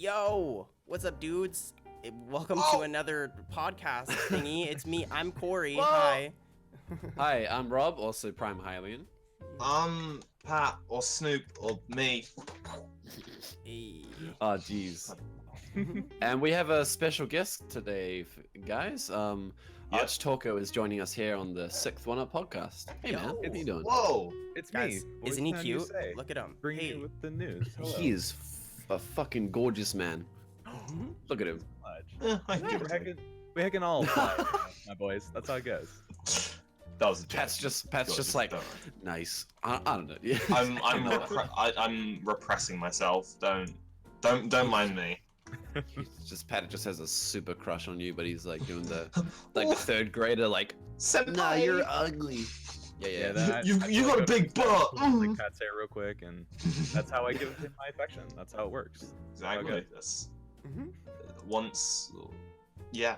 Yo, what's up, dudes? Welcome to another podcast thingy. It's me. I'm Corey. Whoa. Hi. Hi, I'm Rob, also PrimeHylian. I'm Pat or Snoop or me. Hey. Oh, jeez. And we have a special guest today, guys. Archtalko is joining us here on the 6th One Up podcast. Hey, man, how are you doing? Whoa! It's Guys, me. isn't he cute? Look at him. Bringing Hey. you with the news. Hello. He is a fucking gorgeous man. Look at him. We heckin' all fly, my boys. That's how it goes. That was a Pat's joke. just like, nice. I don't know. Yeah. I'm repressing myself. Don't mind me. Pat just has a super crush on you, but he's like doing the the third grader like, Senpai. nah, you're ugly. Yeah. That, You got a big butt. Like Pat's hair real quick, and that's how I give him my affection. That's how it works. Exactly. Okay. This. Mhm. Once. Yeah.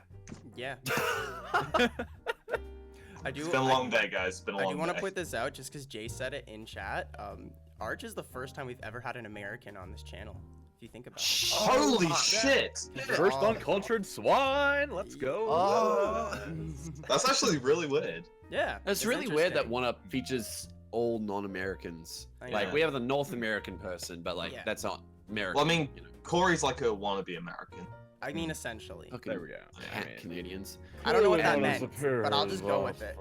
Yeah. I do. It's been a long day, guys. It's been a long I day. do want to put this out just because Jay said it in chat. Arch is the first time we've ever had an American on this channel. If you think about it. Holy shit! First uncultured swine. Let's go. Oh. That's actually really weird. Yeah. It's really weird that interesting. One Up features all non-Americans. I Like know. we have the North American person, but like Yeah. that's not American. Well, I mean, you know. Corey's like a wannabe American. I mean, essentially. Fucking There we go. hat Canadians. I don't know what that Corey meant, has but I'll just go with it.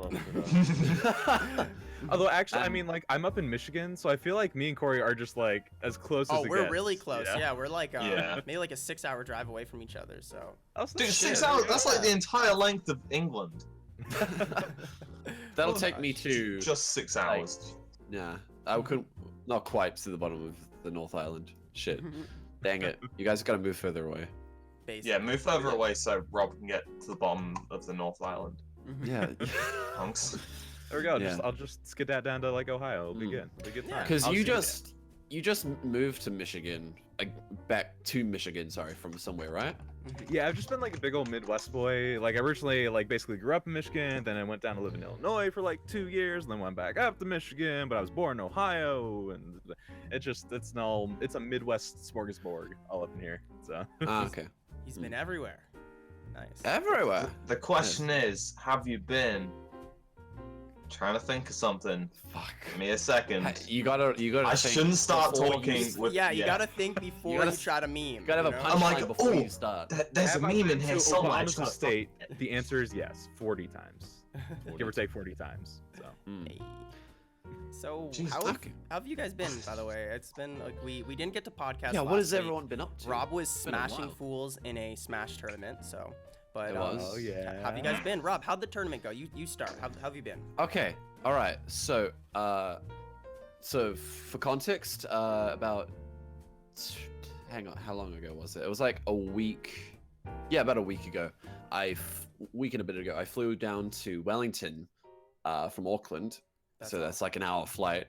Although actually, I mean, like I'm up in Michigan, so I feel like me and Corey are just like as close as Oh, it we're gets, really close. you know? Yeah, we're like Yeah. maybe like a 6-hour drive away from each other. So. Oh, so Dude, shit, 6 there we hours. go. That's like the entire length of England. That'll Oh, take me gosh. to Just 6 hours. yeah. I couldn't not quite to the bottom of the North Island. Shit. Dang it. You guys gotta move further away. Basically. Yeah, move further away so Rob can get to the bottom of the North Island. Mhm. Yeah. Hunks. There we go. Yeah. I'll just skid that down to like Ohio. It'll be good. It'll be a good Yeah. time. Because I'll you see just moved to Michigan, like back to Michigan, sorry, from somewhere, right? Yeah, I've just been like a big old Midwest boy. Like I originally like basically grew up in Michigan, then I went down to live in Illinois for like 2 years, and then went back up to Michigan, but I was born in Ohio, and it's a Midwest smorgasbord all up in here. So Ah, okay. He's been everywhere. Nice. Everywhere. The question is, have you been? Trying to think of something. Fuck. Give me a second. You gotta I think shouldn't start before talking you, with. Yeah, you gotta think before you, gotta try to meme. you gotta have a know? punchline I'm like, before "Oh, you start. There's a Have I meme in been here to somewhere. I Oklahoma just gotta- State. The answer is yes, 40 times, give or take 40 times. So Mm. Hey. So Jeez, how have you guys been, by the way? It's been like we didn't get to podcast. Yeah, what last has week. everyone been up to? Rob was been a smashing while. fools in a Smash tournament, so. But It was. oh yeah. how have you guys been? Rob, how'd the tournament go? You start. How have you been? Okay, all right. So, so for context, about hang on, how long ago was it? It was like a week. Yeah, about a week ago. Week and a bit ago, I flew down to Wellington, from Auckland. So that's like an hour flight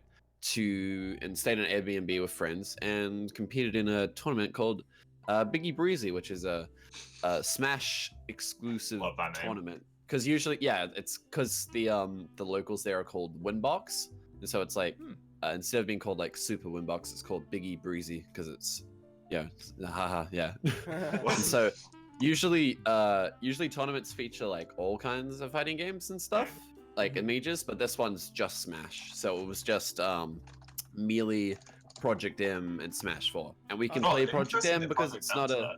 and stayed in an Airbnb with friends and competed in a tournament called Biggie Breezy, which is a Smash exclusive Love that name. tournament. Because usually, yeah, it's because the locals there are called Winbox, and so it's like instead of being called like Super Winbox, it's called Biggie Breezy because it's haha yeah. And so usually tournaments feature like all kinds of fighting games and stuff like images, but this one's just Smash. So it was just Melee, Project M, and Smash 4, and we can play Project interesting M that because Project it's not M's a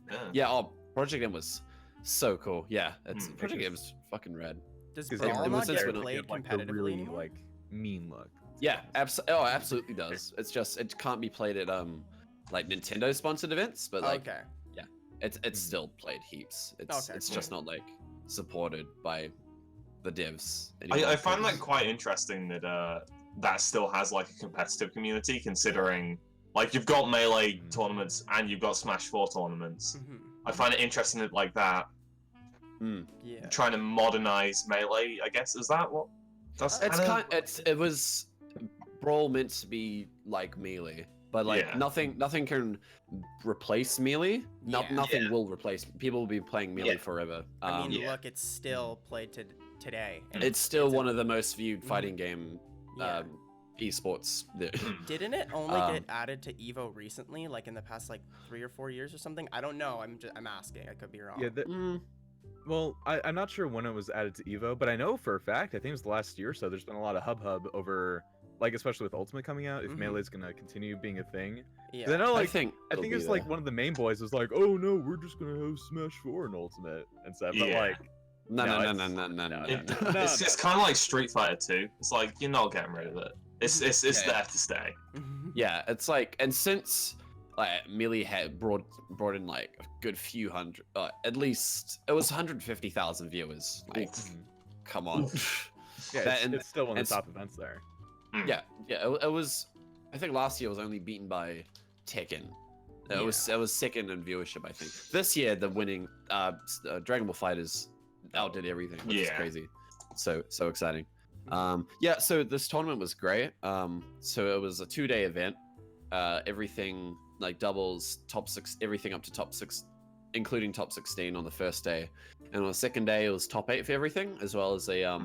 there. yeah. Oh, Project M was so cool. Yeah, it's Hmm. Project M is fucking rad. Does Because Brawl it was not since get when it played like the competitively really anymore? like mean look. Yeah, absolutely does. It's just it can't be played at like Nintendo sponsored events, but like okay. it's still played heaps. It's Okay, it's cool. just not like supported by the devs. anymore, I find that 'cause- quite interesting that that still has like a competitive community, considering like you've got Melee tournaments and you've got Smash 4 tournaments. Mhm. I find it interesting that like that, Yeah. trying to modernize Melee, I guess, is that what? That's It's kinda- it was Brawl meant to be like Melee, but like Yeah. nothing can replace Melee. Yeah. Nothing Yeah. will replace. People will be playing Melee Yeah. forever. I mean, Yeah. look, it's still played today. and it's still it's one of the most viewed Mhm. fighting game yeah. esports there. Didn't it only get added to Evo recently, like in the past like 3 or 4 years or something? I don't know. I'm asking. I could be wrong. Yeah. Well, I'm not sure when it was added to Evo, but I know for a fact, I think it was the last year or so, there's been a lot of hub over, like, especially with Ultimate coming out, if Melee's gonna continue being a thing. Yeah. 'Cause I know, like, I think it's like one of the main boys was like, oh no, we're just gonna have Smash 4 in Ultimate and stuff, but Yeah. like, no. It's kind of like Street Fighter 2. It's like you're not getting rid of it. It's there to stay. Yeah, it's like, and since like Melee had brought in like a good few hundred, at least it was 150,000 viewers. Like, come on. yeah, it's still one of the top events there. Yeah, it was. I think last year was only beaten by Tekken. It was second in viewership, I think. This year, the winning Dragon Ball FighterZ outdid everything, which is crazy. So exciting. Yeah, so this tournament was great. So it was a 2-day event. Everything like doubles, top 6, everything up to top 6, including top 16 on the first day. And on the second day, it was top 8 for everything, as well as a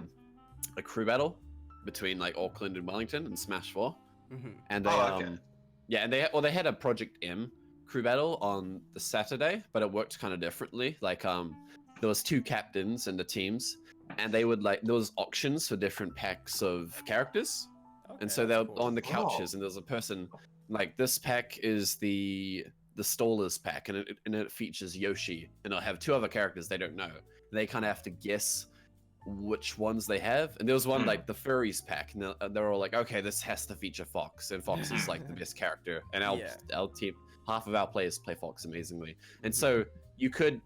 crew battle between like Auckland and Wellington and Smash 4. And they and they had a Project M crew battle on the Saturday, but it worked kind of differently. Like there was 2 captains in the teams, and they would like, there was auctions for different packs of characters. And so they were on the couches, and there was a person like, this pack is the Stallers pack, and it features Yoshi, and it'll have 2 other characters they don't know. They kind of have to guess which ones they have. And there was one like the Furries pack, and they're all like, okay, this has to feature Fox, and Fox is like the best character, and our team, half of our players play Fox amazingly. And so you could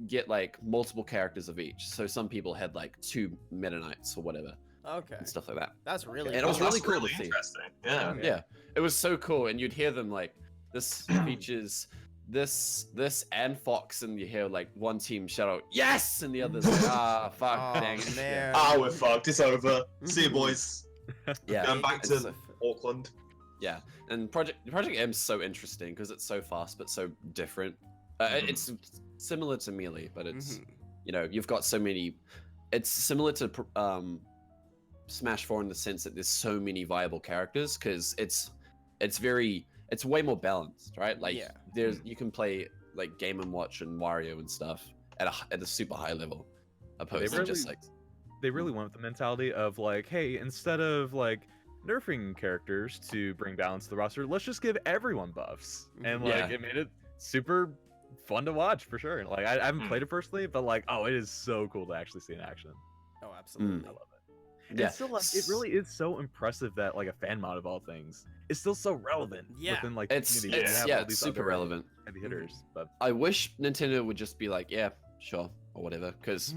get like multiple characters of each. So some people had like 2 Meta Knights or whatever. Okay. And stuff like that. That's really And it cool. was really cool really to see. interesting. Yeah. Yeah, it was so cool, and you'd hear them like, this features this and Fox, and you hear like one team shout out yes, and the others like, fuck, dang it. Man. We're fucked. It's over. See you, boys. Yeah, Going back to Auckland. Yeah, and Project M's so interesting because it's so fast but so different. It's similar to Melee, but it's you know, you've got so many. It's similar to Smash 4 in the sense that there's so many viable characters, because it's way more balanced, right? Like you can play like Game and Watch and Wario and stuff at a super high level, opposed to just like. They really went with the mentality of like, hey, instead of like nerfing characters to bring balance to the roster, let's just give everyone buffs, and like it made it super fun to watch for sure. Like I haven't played it personally, but like, oh, it is so cool to actually see in action. Oh, absolutely. I love it. Yeah, it's still like, it really is so impressive that like a fan mod of all things is still so relevant within like the community. It's super relevant. Heavy hitters, but I wish Nintendo would just be like, yeah, sure, or whatever, because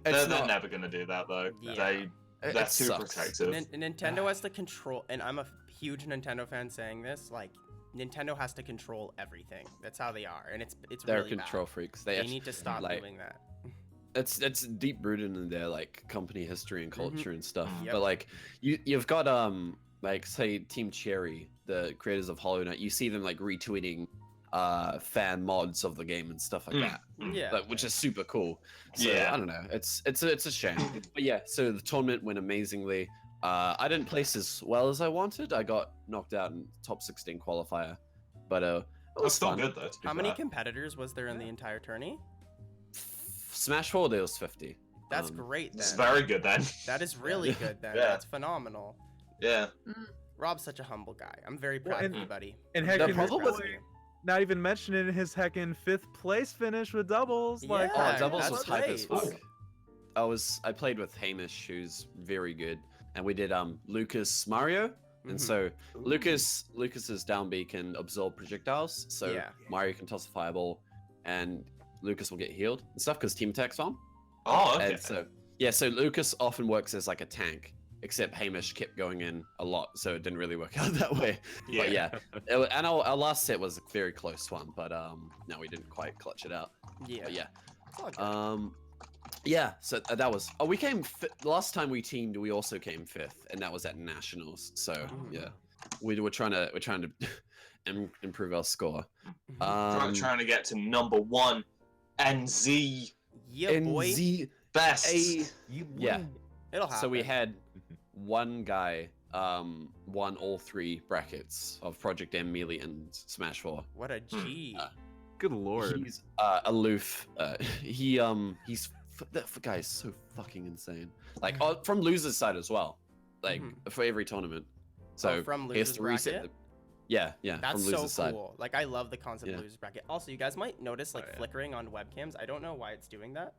they're never gonna do that though. Yeah. They're too protective. Nintendo has to control, and I'm a huge Nintendo fan saying this, like, Nintendo has to control everything. That's how they are, and it's they're really control bad. freaks. They need to stop doing that. It's deep rooted in their like company history and culture and stuff. But like you've got like say Team Cherry, the creators of Hollow Knight, you see them like retweeting fan mods of the game and stuff like that. Which is super cool. So I don't know. It's a shame. But yeah, so the tournament went amazingly. I didn't place as well as I wanted. I got knocked out in top 16 qualifier. But it was still fun. good though. How many competitors was there in the entire tourney? Smash 4 there was 50. That's great then. It's very good then. That is really good then. That's phenomenal. Yeah. Rob's such a humble guy. I'm very proud of you, buddy. And heck, not even mentioning his heckin' 5th place finish with doubles. Like, doubles was hype as fuck. I played with Hamish, who's very good, and we did Lucas Mario. And so Lucas's down B can absorb projectiles, so Mario can toss a fireball, and Lucas will get healed and stuff because team attack's on. Oh, okay. And so Lucas often works as like a tank, except Hamish kept going in a lot, so it didn't really work out that way. But and our last set was a very close one, but no, we didn't quite clutch it out. So that was we came last time we teamed, we also came 5th, and that was at nationals. So we were trying to improve our score. Trying to get to number 1 NZ. Yeah, boy. NZ best. Yeah. It'll happen. So we had one guy won all 3 brackets of Project Emily and Smash 4. What a G. Good lord. He's aloof. That guy is so fucking insane. Like from loser's side as well. Like for every tournament. So from he has losers to reset bracket? Yeah, That's from so loser's side. cool. Like I love the concept Yeah. of losers bracket. Also, you guys might notice like Oh, yeah. flickering on webcams. I don't know why it's doing that.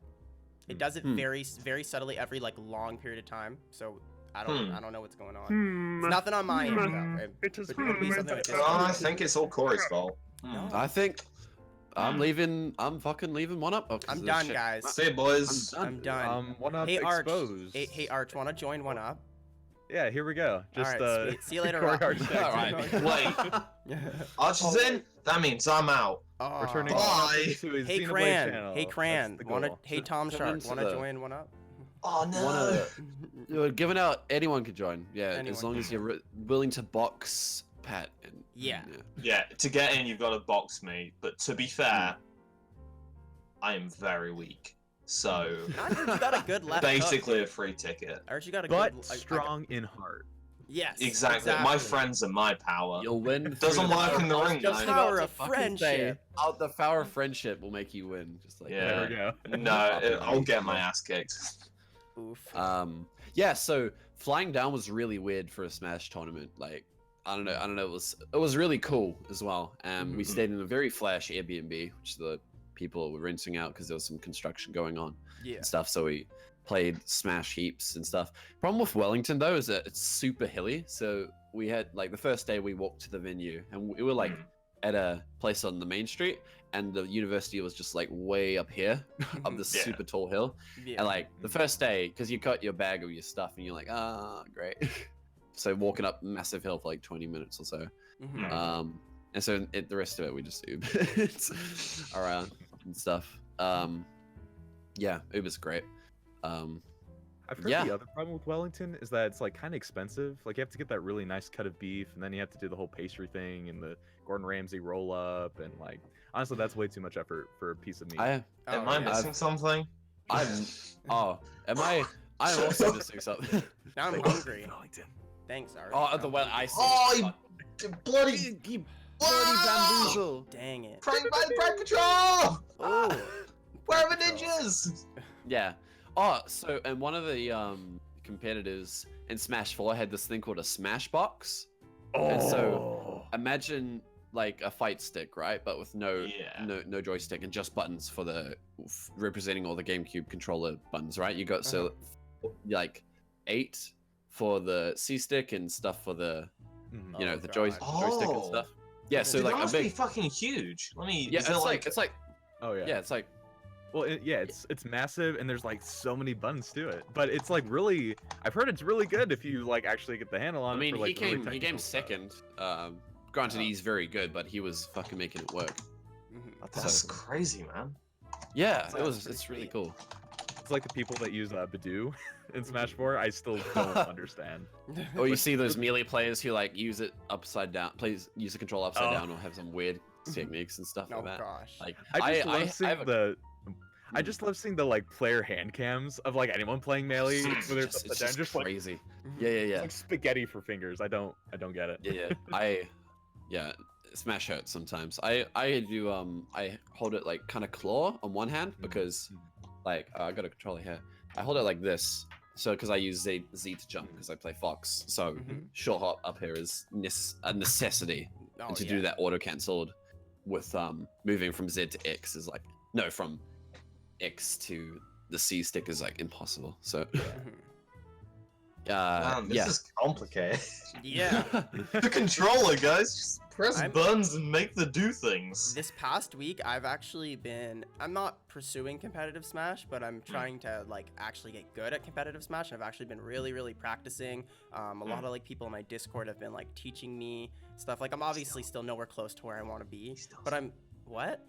It does it very subtly every like long period of time. So I don't know what's going on. It's nothing on my end though. It could be something with I Discord. think it's all Corey's fault. No. I think I'm leaving. I'm fucking leaving one up. I'm done, guys. See you, boys. I'm done. One up Hey Arch, exposed. hey Arch, wanna join one up? Yeah, here we go. Just Alright, sweet. See you later, Corey Rob. Arch All right. Wait, Arch is in? That means I'm out. Returning Bye. to his Hey Xenoblade Cran, channel. hey Cran, That's the wanna? goal. Hey Tom Come Shark, into wanna the- join one up? Oh no. One of the, giving out anyone could join. Yeah, Anyone as long can as you're willing to box Pat. And, Yeah. Yeah, to get in, you've got to box me. But to be fair, I am very weak. So I heard you got a good left basically a hook. free ticket. I heard you got a But good. strong in heart. Yes. Exactly. My friends are my power. You'll win. Doesn't through work in the ring, The though. power of friendship. The power of friendship will make you win. Just like Yeah. There we go. No, I'll get my ass kicked. Oof. Yeah, so flying down was really weird for a Smash tournament. Like, I don't know, it was really cool as well. We stayed in a very flash Airbnb, which the people were renting out because there was some construction going on Yeah. and stuff. So we played Smash heaps and stuff. Problem with Wellington though is that it's super hilly. So we had like the first day we walked to the venue and we were like at a place on the main street, and the university was just like way up here up this Yeah. super tall hill. Yeah. And like the first day, because you got your bag of your stuff and you're like, great. So walking up massive hill for like 20 minutes or so. Mhm. And so the rest of it we just Ubered around and stuff. Yeah, Uber's great. I've heard Yeah. the other problem with Wellington is that it's like kind of expensive. Like you have to get that really nice cut of beef, and then you have to do the whole pastry thing and the Gordon Ramsay roll up, and like honestly, that's way too much effort for a piece of meat. Am I yeah. missing something? I'm also missing something. Now I'm Thank you, hungry. Wellington. Thanks, Arch. Oh, the well, I see. Oh, bloody bamboozle. Dang it. Prank Patrol! Oh. Where are the ninjas? Yeah. Oh, so and one of the competitors in Smash 4 had this thing called a Smash Box. And so imagine like a fight stick, right? But with no joystick and just buttons for the representing all the GameCube controller buttons, right? You got so like 8 for the C stick and stuff for the you know Oh, the God. joystick and stuff. Yeah, so Dude, like that a must big be fucking huge. Let me. yeah, is it's like Oh yeah. yeah, it's like Well, it's massive, and there's like so many buttons to it. But it's like really, I've heard it's really good if you like actually get the handle on I it. mean, for, like, he really came technical stuff. second. Granted, he's very good, but he was fucking making it work. Mhm. That's crazy, man. Yeah, That's it's really pretty cool. It's like the people that use Badoo in Smash 4. I still don't understand. Or you see those melee players who like use it upside down, use the control upside Oh. down, or have some weird techniques and stuff Oh like that. gosh. Like I just love I seeing have the. I just love seeing the like player hand cams of like anyone playing melee, whether it's it's upside down, just like crazy. Mhm. Yeah, it's like spaghetti for fingers. I don't get it. Yeah. Smash hurts sometimes. I do I hold it like kind of claw on one hand because like I got a controller here. I hold it like this. So because I use Z to jump because I play Fox. So Mhm. short hop up here is a necessity. Oh, And to yeah. do that auto cancelled with moving from Z to X is like no, from X to the C stick is like impossible. So Mhm. Man, this yeah. is complicated. Yeah. The controller, guys. Just press I'm- buttons and make the do things. This past week, I've actually been. I'm not pursuing competitive Smash, but I'm trying to like actually get good at competitive Smash. And I've actually been really practicing. A lot of like people in my Discord have been like teaching me stuff. Like I'm obviously still nowhere close to where I want to be, but I'm. What?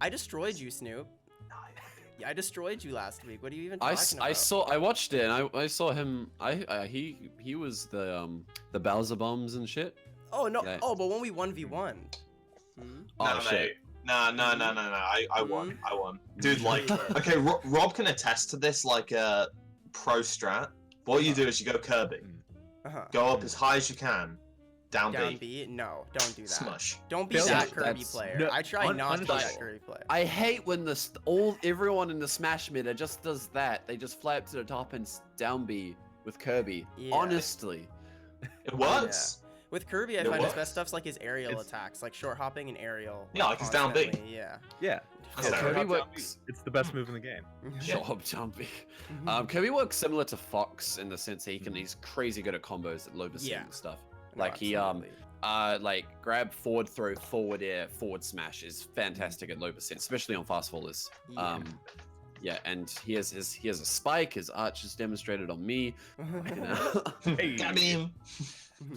I destroyed you, Snoop. Yeah, I destroyed you last week. What are you even talking about? I watched it and I saw him. He was the Bowser bombs and shit. Oh no! Yeah. Oh, but when we 1v1. Hmm? Oh Nah, shit. mate. Nah. I won. I won. Dude, like, okay, Rob can attest to this, like, pro strat. What you do is you go Kirby. Go up as high as you can. Down Down B. B? No, don't do that. Smush. Don't be Fail. that Yeah, Kirby that's- player. no, I try not to be that unpunishable. Kirby player. I hate when everyone in the Smash meta just does that. They just fly up to the top and down B with Kirby. Yeah. Honestly. It works. With Kirby, I It find his works. best stuff's like his aerial It's- attacks, like short hopping and aerial. Yeah, like his down B. constantly, Yeah. Yeah. That's Yeah, fair. Kirby Down B, works. It's the best move in the game. Shut up, down B. Mhm. Kirby works similar to Fox in the sense that he's crazy good at combos at low percent Yeah. and stuff. No, Like he absolutely. like grab, forward throw, forward air, forward smash is fantastic at low percent, especially on fast fallers. Yeah. Yeah, and he has a spike. His arch is demonstrated on me. You know? Hey. Got him.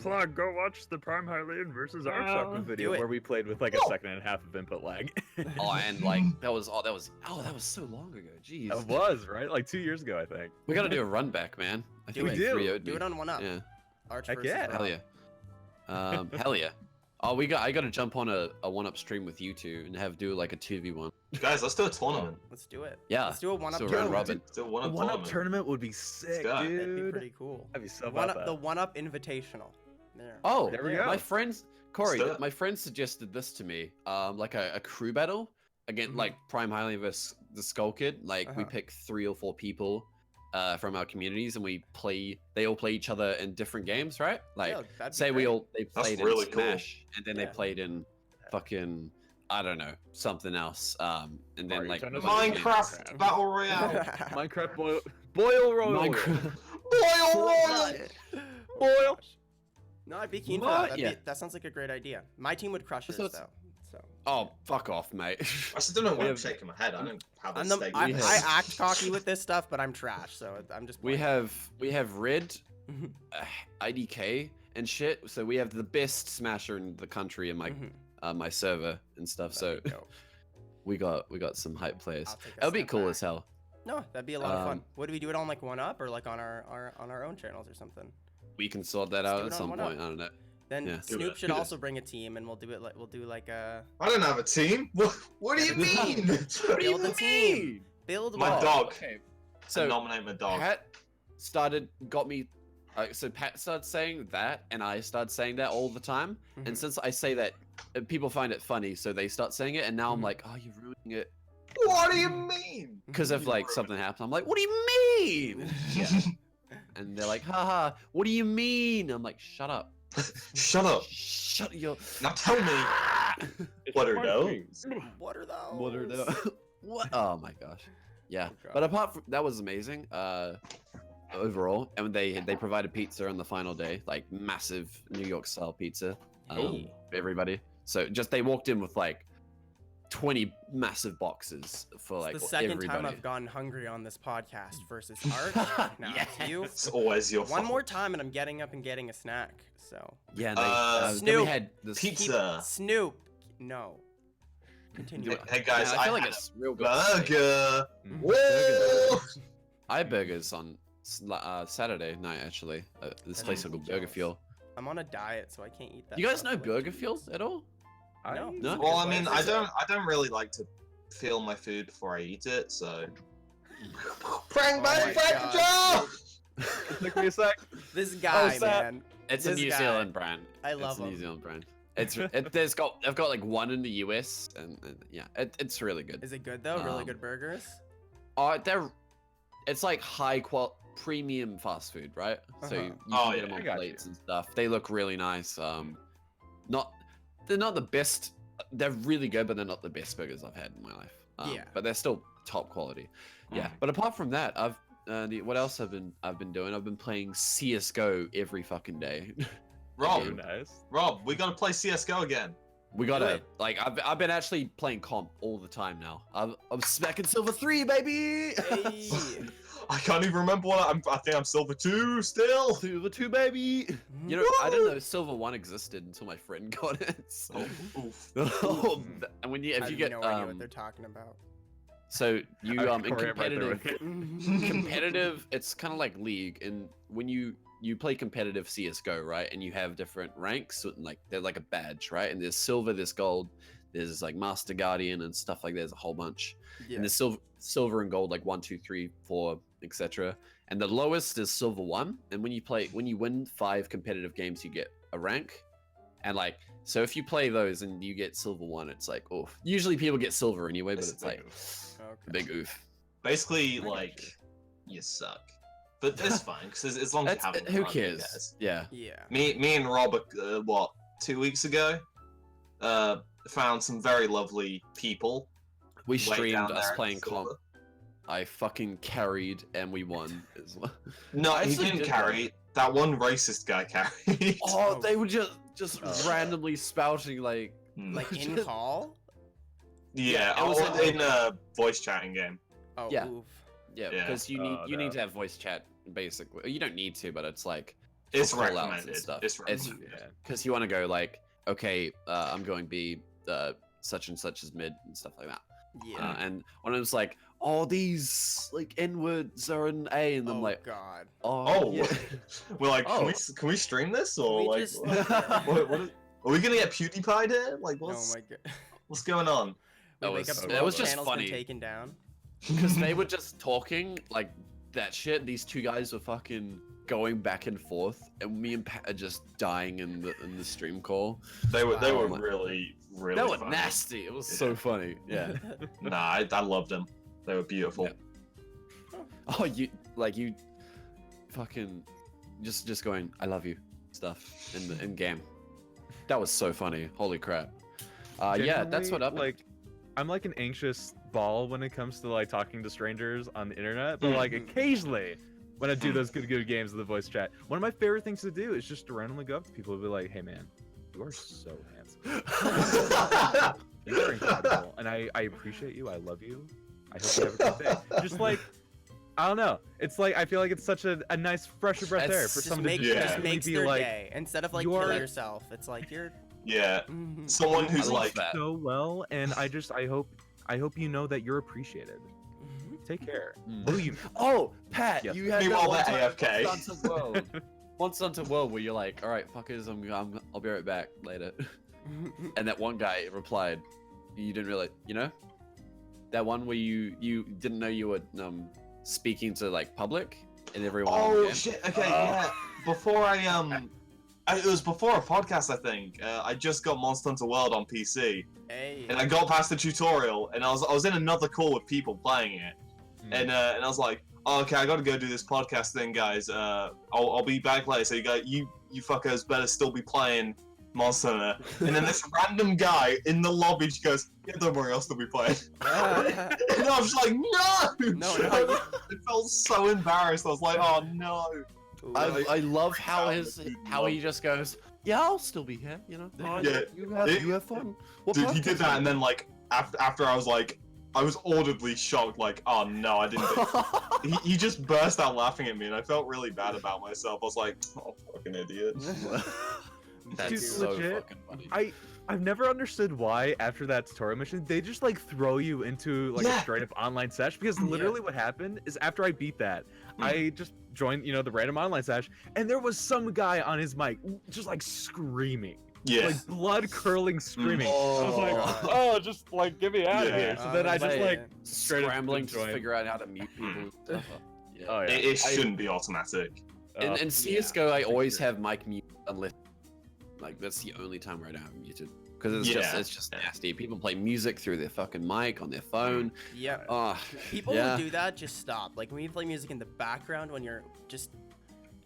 Plug, go watch the PrimeHylian versus Archtalko do video it. where we played with like a second and a half of input lag. Oh, and like that was so long ago. Jeez. It was, right? Like 2 years ago, I think. We gotta do a run back, man. I Do think it. we Do. 3-0'd Do me. it on 1-Up. Yeah. Arch Heck versus yeah. Rob. Hell yeah. Hell yeah. Oh, I gotta jump on a 1-Up stream with you two and do like a 2v1. Guys, let's do a tournament. Let's do it. Yeah. Let's do a 1-Up So round tournament. robin. Let's do a A 1-up one-up tournament. tournament would be sick, go. dude. That'd be pretty cool. That'd be so One about up, the 1-Up Invitational. There. Oh, There we go. my friends, Corey, Let's do it. my friend suggested this to me. Like a crew battle against Mhm. like PrimeHylian versus TheSkullKid. Like we Uh-huh. pick 3 or 4 people from our communities and they all play each other in different games, right? Like Yeah, that'd be say great. they That's played really in cool. Smash and then they Yeah. played in fucking I don't know, something else. And then Mario like Tennis? Minecraft Battle Royale. Minecraft boil roll. Minecraft. Boil Royale. Boil. No, I'd be keen for What? that. Yeah. That sounds like a great idea. My team would crush yours, So it's- though. So. Oh, fuck off, mate. I still don't know why We I'm have- shaking my head. I don't have I'm this the, stake. I, We have- I act cocky with this stuff, but I'm trash, so I'm just. we playing. have Red, IDK and shit. So we have the best smasher in the country in my Mhm. my server and stuff. So That'd be dope. we got some hype players. I'll take a That'll be step cool back. as hell. No, that'd be a lot of fun. Um, Would we do it on like 1-Up or like on our own channels or something? We can sort that Let's out do at it on some 1-Up. point. I don't know. Then Yeah. Do Snoop it. should Do it. also bring a team, and we'll do like a I don't have a team. What do you mean? What do you Build a team. mean? build. My one. dog. Okay. So So nominate my dog. Pat got me. So Pat started saying that, and I started saying that all the time. Mhm. And since I say that, people find it funny, so they start saying it. And now I'm Mhm. like, oh, you're ruining it What do you mean? because of like ruined something happened. I'm like, what do you mean? Yeah. And they're like, haha, what do you mean? I'm like, shut up. Shut up. Shut your. Now tell me. What are those? What are those? What are the? What? Oh my gosh. Yeah. Oh, God. But apart from that was amazing. Overall, and they provided pizza on the final day, like massive New York style pizza. Hey. For everybody. So just they walked in with like 20 massive boxes for like It's the second everybody. time I've gotten hungry on this podcast versus Arch. Now it's you. It's always your One fault. more time, and I'm getting up and getting a snack. So Yeah. And they, then we Snoop. had this Pizza. Snoop. No. Continue. Hey, on. hey guys, Yeah, I feel like had it's real a good. steak. burger. Mm. Whoa! I had burgers on Saturday night actually. This I'm place so called Burger jealous. Fuel. I'm on a diet, so I can't eat that. You guys stuff, know but- Burger Fuel at all? No. No? Well, I mean, What is it? I don't really like to feel my food before I eat it, so. Prank Oh my manufacturer! God. It took me a sec. This guy, sad. man. It's a This New guy. Zealand brand. I love it's a New him. Zealand brand. It's I've got like one in the US and yeah, it's really good. Is it good though? Really Um, good burgers. It's like premium fast food, right? So Uh-huh. you Oh, can yeah, get them I on got plates and stuff. They look really nice. They're not the best. They're really good, but they're not the best burgers I've had in my life. Yeah. But they're still top quality. Yeah. Mm. But apart from that, what else I've been doing? I've been playing CS:GO every fucking day. Rob, Oh, nice. Rob, we gotta play CS:GO again. We Do gotta it. like I've been actually playing comp all the time now. I'm smacking silver 3, baby. Hey. I can't even remember I think I'm silver 2 still. Silver 2, baby. You know, I didn't know silver 1 existed until my friend got it. So, Oof. and when you I if you have get no idea what they're talking about. so you I in can correct right there competitive with you. competitive it's kind of like league, and when you play competitive CS:GO, right, and you have different ranks, so, like they're like a badge, right, and there's silver, there's gold, there's like master guardian and stuff like that. There's a whole bunch. Yeah. And there's silver and gold, like 1, 2, 3, 4, etc. and the lowest is silver 1. And when you win 5 competitive games, you get a rank. And like, so if you play those and you get silver 1, it's like, oof. Usually people get silver anyway, but it's like a big oof. Basically, like, you suck. But it's fine, because as long as you have Who cares? Yeah. Yeah. Me and Rob, 2 weeks ago, found some very lovely people. We way streamed down us there playing at the server. comp. I fucking carried and we won as well. No, I he actually didn't did carry. That one racist guy carried. Oh, they were just randomly spouting like Like in call? Yeah, it was in a voice chatting game. Oh, Yeah. oof. yeah, Yeah. because you Oh, need to have voice chat basically. You don't need to, but it's like It's call outs recommended. and stuff. It's recommended. because you want to go like, okay, I'm going B, such and such is mid and stuff like that. Yeah. And when it was like, oh, these like N words are an A, and I'm Oh, like, God. Oh, yeah. we're like, Oh. can we stream this or We like, just- are we gonna get PewDiePie here? Like, Oh what's my God. what's going on? We That wake was- up that to was the just channel's been funny. taken down. Because they were just talking like that shit. These two guys were fucking going back and forth, and me and Pat are just dying in the stream call. They were Wow. really They were funny. nasty. It was so funny. Yeah. Nah, I loved them. They were beautiful. Yeah. Oh, you fucking just going, I love you stuff in game. That was so funny. Holy crap. Yeah, that's what up. Like, I'm like an anxious ball when it comes to like talking to strangers on the internet, but like occasionally when I do those good games of the voice chat, one of my favorite things to do is just to randomly go up to people and be like, "Hey man, you are so handsome. You are incredible, and I appreciate you. I love you. I hope you have a good day." Just like, I don't know. It's like I feel like it's such a nice fresh breath air for Just someone make, to Yeah. just just genuinely makes be their like, day. Instead of like you kill are- yourself, it's like you're. Yeah, Mhm. someone who's I love like, that. so well, and I hope you know that you're appreciated. Mhm. Take care. Mm. What do you? Oh, Pat, Yes. you had Meanwhile, that one they're time AFK. Once Unto World. Once Unto World where you're like, all right, fuckers, I'll be right back later. And that one guy replied, you didn't realize, you know, that one where you didn't know you were speaking to like public and everyone. oh yeah. shit, okay, yeah. Before it was before a podcast, I think. I just got Monster Hunter World on PC, Hey. and I got past the tutorial, and I was in another call with people playing it, and I was like, oh, okay, I gotta go do this podcast thing, guys. I'll be back later. So you fuckers better still be playing Monster Hunter. And then this random guy in the lobby just goes, yeah, don't worry, I'll still be playing. And I was just like, no! No, I felt so embarrassed. I was like, oh no. Ooh. I love how Break his down the dude how he love. just goes, yeah, I'll still be here, you know. Oh, Yeah. you have fun. What Dude, he podcast did that, and then like after I was like, I was audibly shocked. Like, oh no, I didn't. He just burst out laughing at me, and I felt really bad about myself. I was like, oh fucking idiot. That's Dude, so legit, fucking funny. I've never understood why after that tutorial mission they just like throw you into like Yeah. a straight up online sesh, because literally what happened is after I beat that, I just joined the random online sesh, and there was some guy on his mic just like screaming, Yeah. like blood curling screaming. I was like, God. oh, just like get me out of Yeah. here. So then I just man. like straight up Scrambling to enjoying. figure out how to mute people. and stuff. Yeah. Oh yeah. It shouldn't be automatic. In CS:GO, I always have mic mute unless, like, that's the only time where I don't have it muted because it's just Yeah. nasty. People play music through their fucking mic on their phone. Yeah. Oh, People yeah. who do that just stop. Like when you play music in the background when you're just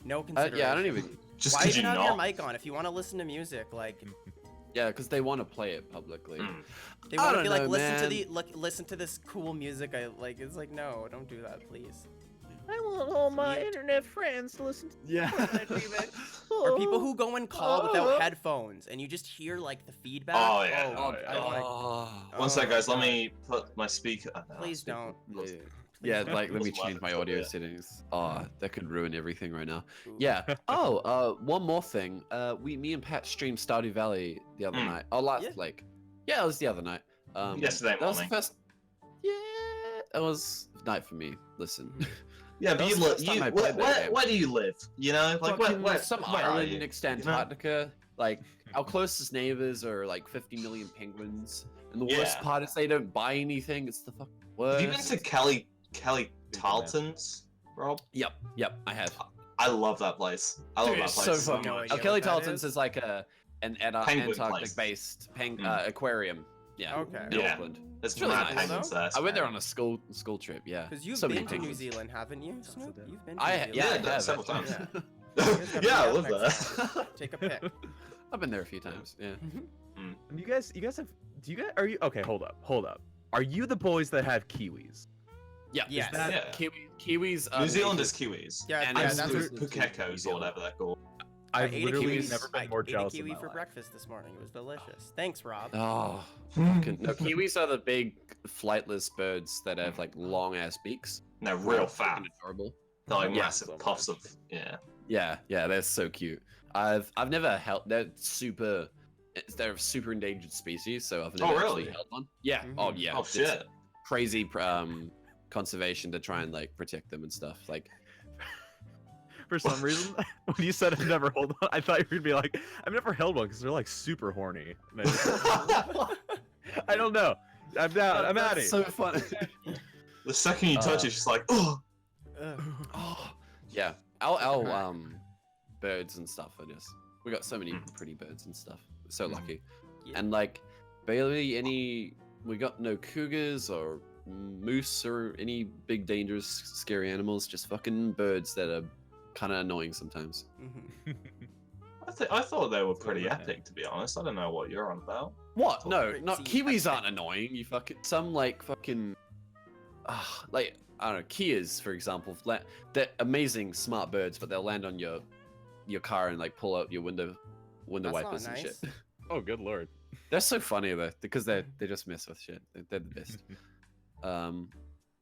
no consideration. yeah, I don't even. Just Why because even you have know. your mic on if you want to listen to music? Like Yeah, because they want to play it publicly. they I want to don't be like, know, listen to listen to this cool music. I like. It's like, no, don't do that, please. I want all my Yeah. internet friends to listen to Yeah. Or people who go and call without headphones and you just hear like the feedback. Oh, yeah. Oh, Oh, I yeah. like- Oh. One sec, Oh, guys. Let God. me put my speaker. Please don't. Yeah, like let me Doesn't change matter, my so, audio yeah. settings. Oh, that could ruin everything right now. Ooh. Yeah. Oh, one more thing. Me and Pat streamed Stardew Valley the other night. Oh, Yeah. it was the other night. Yesterday That was the morning. first. Yeah, it was night for me. Listen, Yeah, but That you was the live. first time I Where, played that game. where do you live? You know, like fucking where, some where are island you? next You to know? Antarctica. Like our closest neighbors are like 50 million penguins, and the worst Yeah. part is they don't buy anything. It's the fucking Have you been worst. to Kelly Tarleton's? Rob? Yep, I have. I love that place. I love Dude, that it's place so fun. No much. idea Kelly what that Tarleton's is. is like an Antarctic-based aquarium. Yeah. Okay. in Yeah. Auckland. There's It's really mad nice. penguins there. I went there on a school trip. Yeah. Because you've so many been to New penguins. Zealand, haven't you, Snoop? You've been to I New ha- Zealand. yeah, I Yeah, have, several actually. times. Yeah. Yeah, I love Next that. time. Take a pic. I've been there a few times. Yeah. You guys have. Do you guys? Are you okay? Hold up. Are you the boys that have kiwis? Yeah. Yes. that- Yeah. Kiwis. New Zealand is Kiwis. Yeah, And yeah, it's that's New- what, Pukekos or whatever they're called. I've I ate literally a kiwi, never been more I jealous ate a kiwi of my for life. breakfast this morning. It was delicious. Thanks, Rob. Oh, fucking no! Kiwis are the big flightless birds that have like long ass beaks. And they're real Freaking fat. adorable. They're like Yeah. massive So puffs much. of yeah. Yeah, they're so cute. I've never held. They're a super endangered species, so I've never really? actually held one. Yeah. Mhm. Oh yeah. Oh it's shit. Crazy conservation to try and like protect them and stuff. Like For some reason, when you said I've never held one, I thought you were gonna be like, I've never held one because they're like super horny. And I don't know. I'm down. I'm out of That's here. so funny. The second you touch it, it's just like, oh. Ugh. Oh, yeah. Our birds and stuff are just. We got so many pretty birds and stuff. So lucky. Yeah. And like barely any. We got no cougars or moose or any big dangerous scary animals. Just fucking birds that are kind of annoying sometimes. Mhm. I thought they were pretty Yeah. epic, to be honest. I don't know what you're on about. What? No, Pretty not kiwis aren't annoying. You fucking some like fucking. Like I don't know, Kias for example. They're amazing smart birds, but they'll land on your car and like pull out your window That's not wipers and shit. nice. Oh, good lord. They're so funny though because they just mess with shit. They're the best.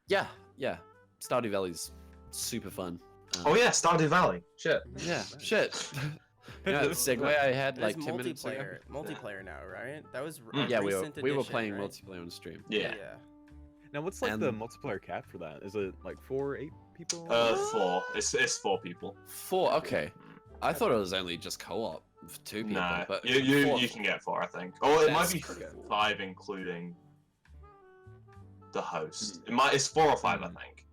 Yeah. Stardew Valley's super fun. Oh yeah, Stardew Valley. Shit. Yeah, shit. You know, the segue I had There's like 10 minutes ago. multiplayer now, right? That was Yeah, we recent were addition, playing right? multiplayer on stream. Yeah. Now, what's like the And- multiplayer cap for that? Is it like 4, 8 people? 4. It's 4 people. 4. Okay. I thought it was only just co-op for 2 people. Nah, but you 4. you can get 4, I think. Oh, it might be That's- 5 including the host. It's 4 or 5, I think.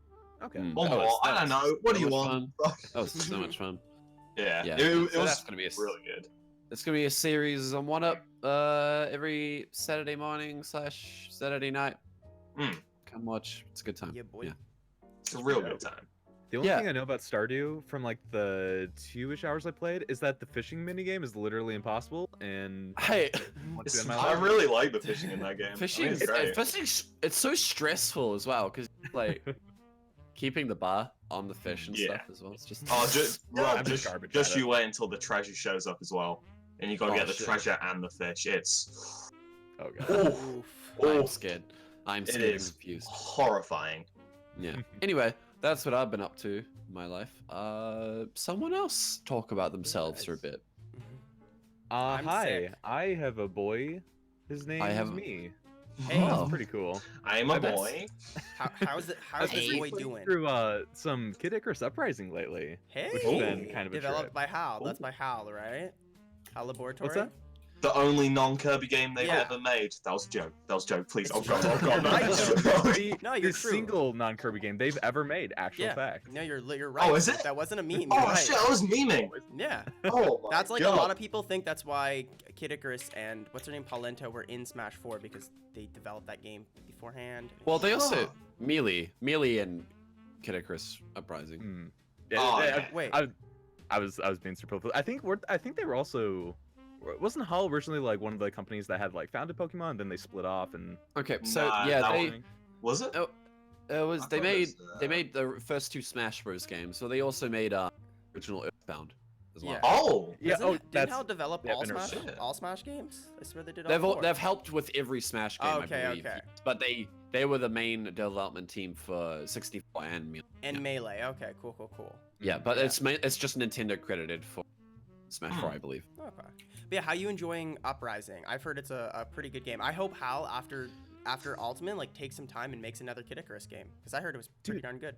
Okay. Mm, Or that more. was- I that don't know. was What so do you much want? That was so much fun. Yeah. Yeah. It So was that's gonna be a really good. It's gonna be a series on One Up every Saturday morning / Saturday night. Mm. Come watch. It's a good time. Yeah, boy. Yeah. It's a real good time. The only Yeah. thing I know about Stardew from like the 2-ish hours I played is that the fishing minigame is literally impossible and Hey, want to do it in my I life. really like the fishing in that game. fishing. I think it's great. It's so stressful as well because like keeping the bar on the fish and Yeah. stuff as well. It's just. Oh, just, Rob, I'm just, garbage just at it. you wait until the treasure shows up as well, and you gotta Oh, get the shit. treasure and the fish. It's Oh god. oh, Oof. I'm oh, scared. I'm it scared and is confused. horrifying. Yeah. Anyway, that's what I've been up to in my life. Someone else talk about themselves for a bit. I'm Hi, sick. I have a boy. His name is have- me. Hey. Oh. That's pretty cool. I'm a I bet. boy. How's I've this been boy playing doing? Through some Kid Icarus Uprising lately. Hey, which has been kind of a developed trip. by Hal. That's Ooh. by Hal, right? Hal Laboratory. What's that? The only non-Kirby game they've Yeah. ever made. That was a joke. That was a joke. Please. It's Oh god. Oh true. god. No. Right. The, No, you're the true. single non-Kirby game they've ever made. Actual Yeah. fact. No, you're right. Oh, is it? That wasn't a meme. You're Oh right. shit! I was memeing. Yeah. Oh my That's like god. a lot of people think that's why Kid Icarus and what's her name Palento were in Smash 4 because they developed that game beforehand. Well, they also Huh. Melee and Kid Icarus Uprising. Hmm. Oh, Yeah, okay. Wait. I was being superfluous. I think they were also. Wasn't HAL originally like one of the companies that had like founded Pokemon, then they split off and Okay, so Nah, yeah, that they one- Was it? it was I they thought it made was, they made the first 2 Smash Bros games. So they also made original Earthbound as well. Yeah. Oh. yeah. Didn't Hal develop yeah, all been Smash shit. games? I swear they did all They've 4. they've helped with every Smash game, Okay, I believe. okay. But they were the main development team for 64 and Melee. And yeah. Melee. Okay, cool. Yeah, but Yeah. it's just Nintendo credited for Smash 4, I believe. Okay. But yeah, how you enjoying Uprising? I've heard it's a pretty good game. I hope Hal after Ultimate like takes some time and makes another Kid Icarus game because I heard it was pretty Dude. darn good.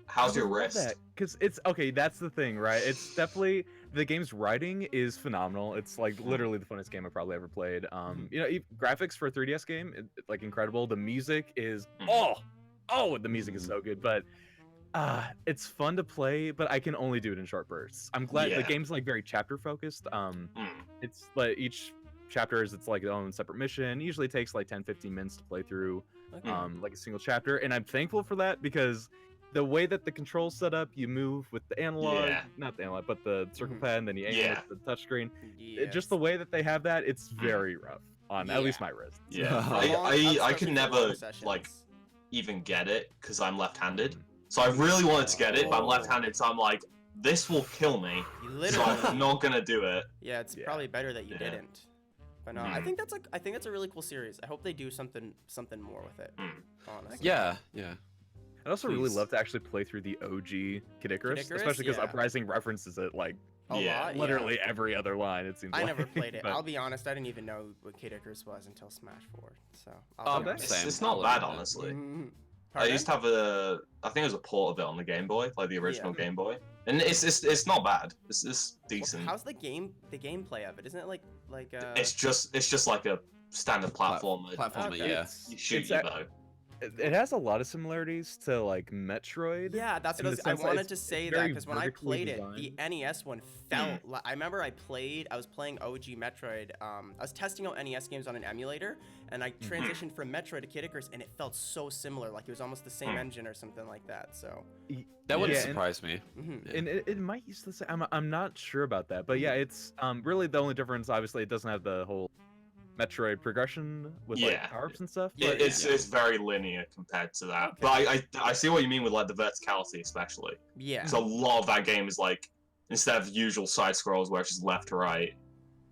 How's your wrist? Because it's okay. That's the thing, right? It's definitely the game's writing is phenomenal. It's like literally the funnest game I've probably ever played. You know, graphics for a 3DS game, like incredible. The music is Mhm. the music is so good. But It's fun to play, but I can only do it in short bursts. I'm glad the Yeah. game's like very chapter focused. Mm. It's like each chapter is its like its own separate mission. Usually takes like 10-15 minutes to play through Okay. like a single chapter, and I'm thankful for that because the way that the controls set up, you move with the analog, Yeah. not the analog, but the circle Mhm. pad, and then you aim Yeah. with the touchscreen. Yes. Just the way that they have that, it's very rough on at least Yeah. my wrist. Yeah, For I long- I especially could for never long like sessions. even get it because I'm left-handed. So I really wanted to get it, but I'm Oh. left-handed, so I'm like, this will kill me. You So literally. I'm not gonna do it. Yeah, it's Yeah. probably better that you Yeah. didn't. But no, I Mhm. think that's a really cool series. I hope they do something more with it. Mm. Honestly. Yeah, yeah. I'd also really Please. love to actually play through the OG Kid Icarus, Kid Icarus? especially because Yeah. Uprising references it like A Yeah. lot, yeah. literally every other line. It seems I like. never played it. But- I'll be honest, I didn't even know what Kid Icarus was until Smash 4. So I'll Oh, be dang. honest. Same. It's I'll not let bad, you know. honestly. Mhm. I used to have I think it was a port of it on the Game Boy, like the original Game Boy, and it's not bad. It's Well, decent. how's the gameplay of it? Isn't it like It's just like a standard platformer. Platformer, Okay. yeah. You shoot It's your a- bow. It has a lot of similarities to like Metroid. Yeah, that's in what the I sense that wanted it's to say that very because when I vertically played it, the designed. NES one felt. I remember I was playing OG Metroid. I was testing out NES games on an emulator, and I transitioned from Metroid to Kid Icarus, and it felt so similar, like it was almost the same engine or something like that. So. That wouldn't Yeah, and- surprise me. Mhm. Yeah. And it might use the same. I'm not sure about that, but yeah, it's really the only difference. Obviously, it doesn't have the whole Metroid progression with Yeah. like power-ups and stuff. Yeah, But it's very linear compared to that. Okay. But I see what you mean with like the verticality, especially. Yeah. Because a lot of that game is like instead of usual side scrolls where it's just left to right,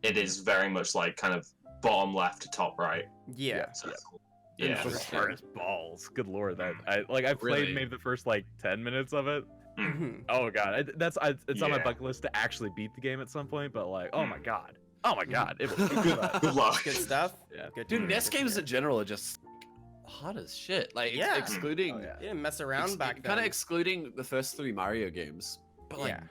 it is very much like kind of bottom left to top right. Yeah. So that's cool. and Yeah. it's hard as balls. Good lord, that I played Really? maybe the first like 10 minutes of it. Mhm. Oh god, it's on my Yeah. bucket list to actually beat the game at some point. But like, oh my Mm. god, oh my god, it was Good luck. Good stuff. Yeah. Good. Dude, to- NES good to games hear. in general are just hot as shit. Like, Yeah. excluding, Oh, yeah. They didn't mess around back then. kind of excluding the first 3 Mario games. But like, Yeah.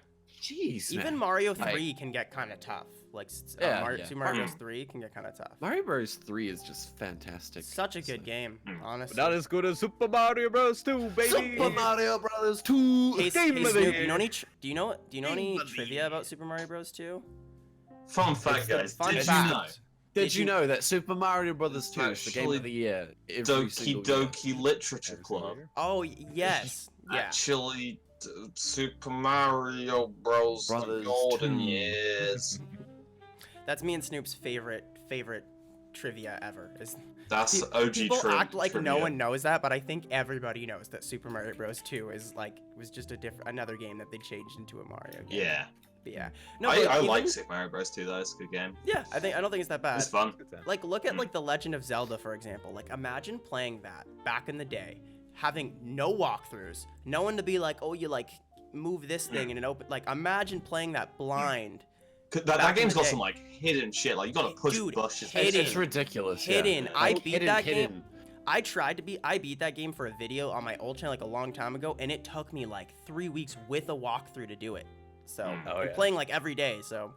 jeez, Even man. Mario Like- 3 can get kind of tough. Like Yeah, yeah. Super Mario Bros. 3 can get kind of tough. Mario Bros. 3 is just fantastic. Such a good So- game, Mm. honestly. Not as good as Super Mario Bros. 2, baby. Super Mario Bros. 2. Hey, Game hey, of the Snoop, year. you know any do you know any Game of the trivia about Super Mario Bros. 2? Fun fact, guys. Fun Did fact. you know Did you know that Super Mario Bros. 2 is the game Actually, of the year? Every Doki single year. Doki Literature Every single Club? year. Oh, yes. Yeah. Actually, Super Mario Bros. The Brothers Golden 2. Years. That's me and Snoop's favorite trivia ever. Is That's OG people trivia. act like no one knows that, but I think everybody knows that Super Mario Bros. 2 was just another game that they changed into a Mario game. Yeah. But yeah. No, I but like even- Super Mario Bros. 2 though. It's a good game. Yeah, I don't think it's that bad. It's fun. Good time. Like, look at like the Legend of Zelda, for example. Like, imagine playing that back in the day, having no walkthroughs, no one to be like, oh, you like move this thing and it open. Like, imagine playing that blind. That Back in game's the got day. some like hidden shit. Like you gotta push Dude, bushes. hidden. It's ridiculous. Hidden. Yeah. I Like, beat hidden, that hidden. game. I beat that game for a video on my old channel like a long time ago, and it took me like 3 weeks with a walkthrough to do it. So Oh, I'm yeah. playing like every day. So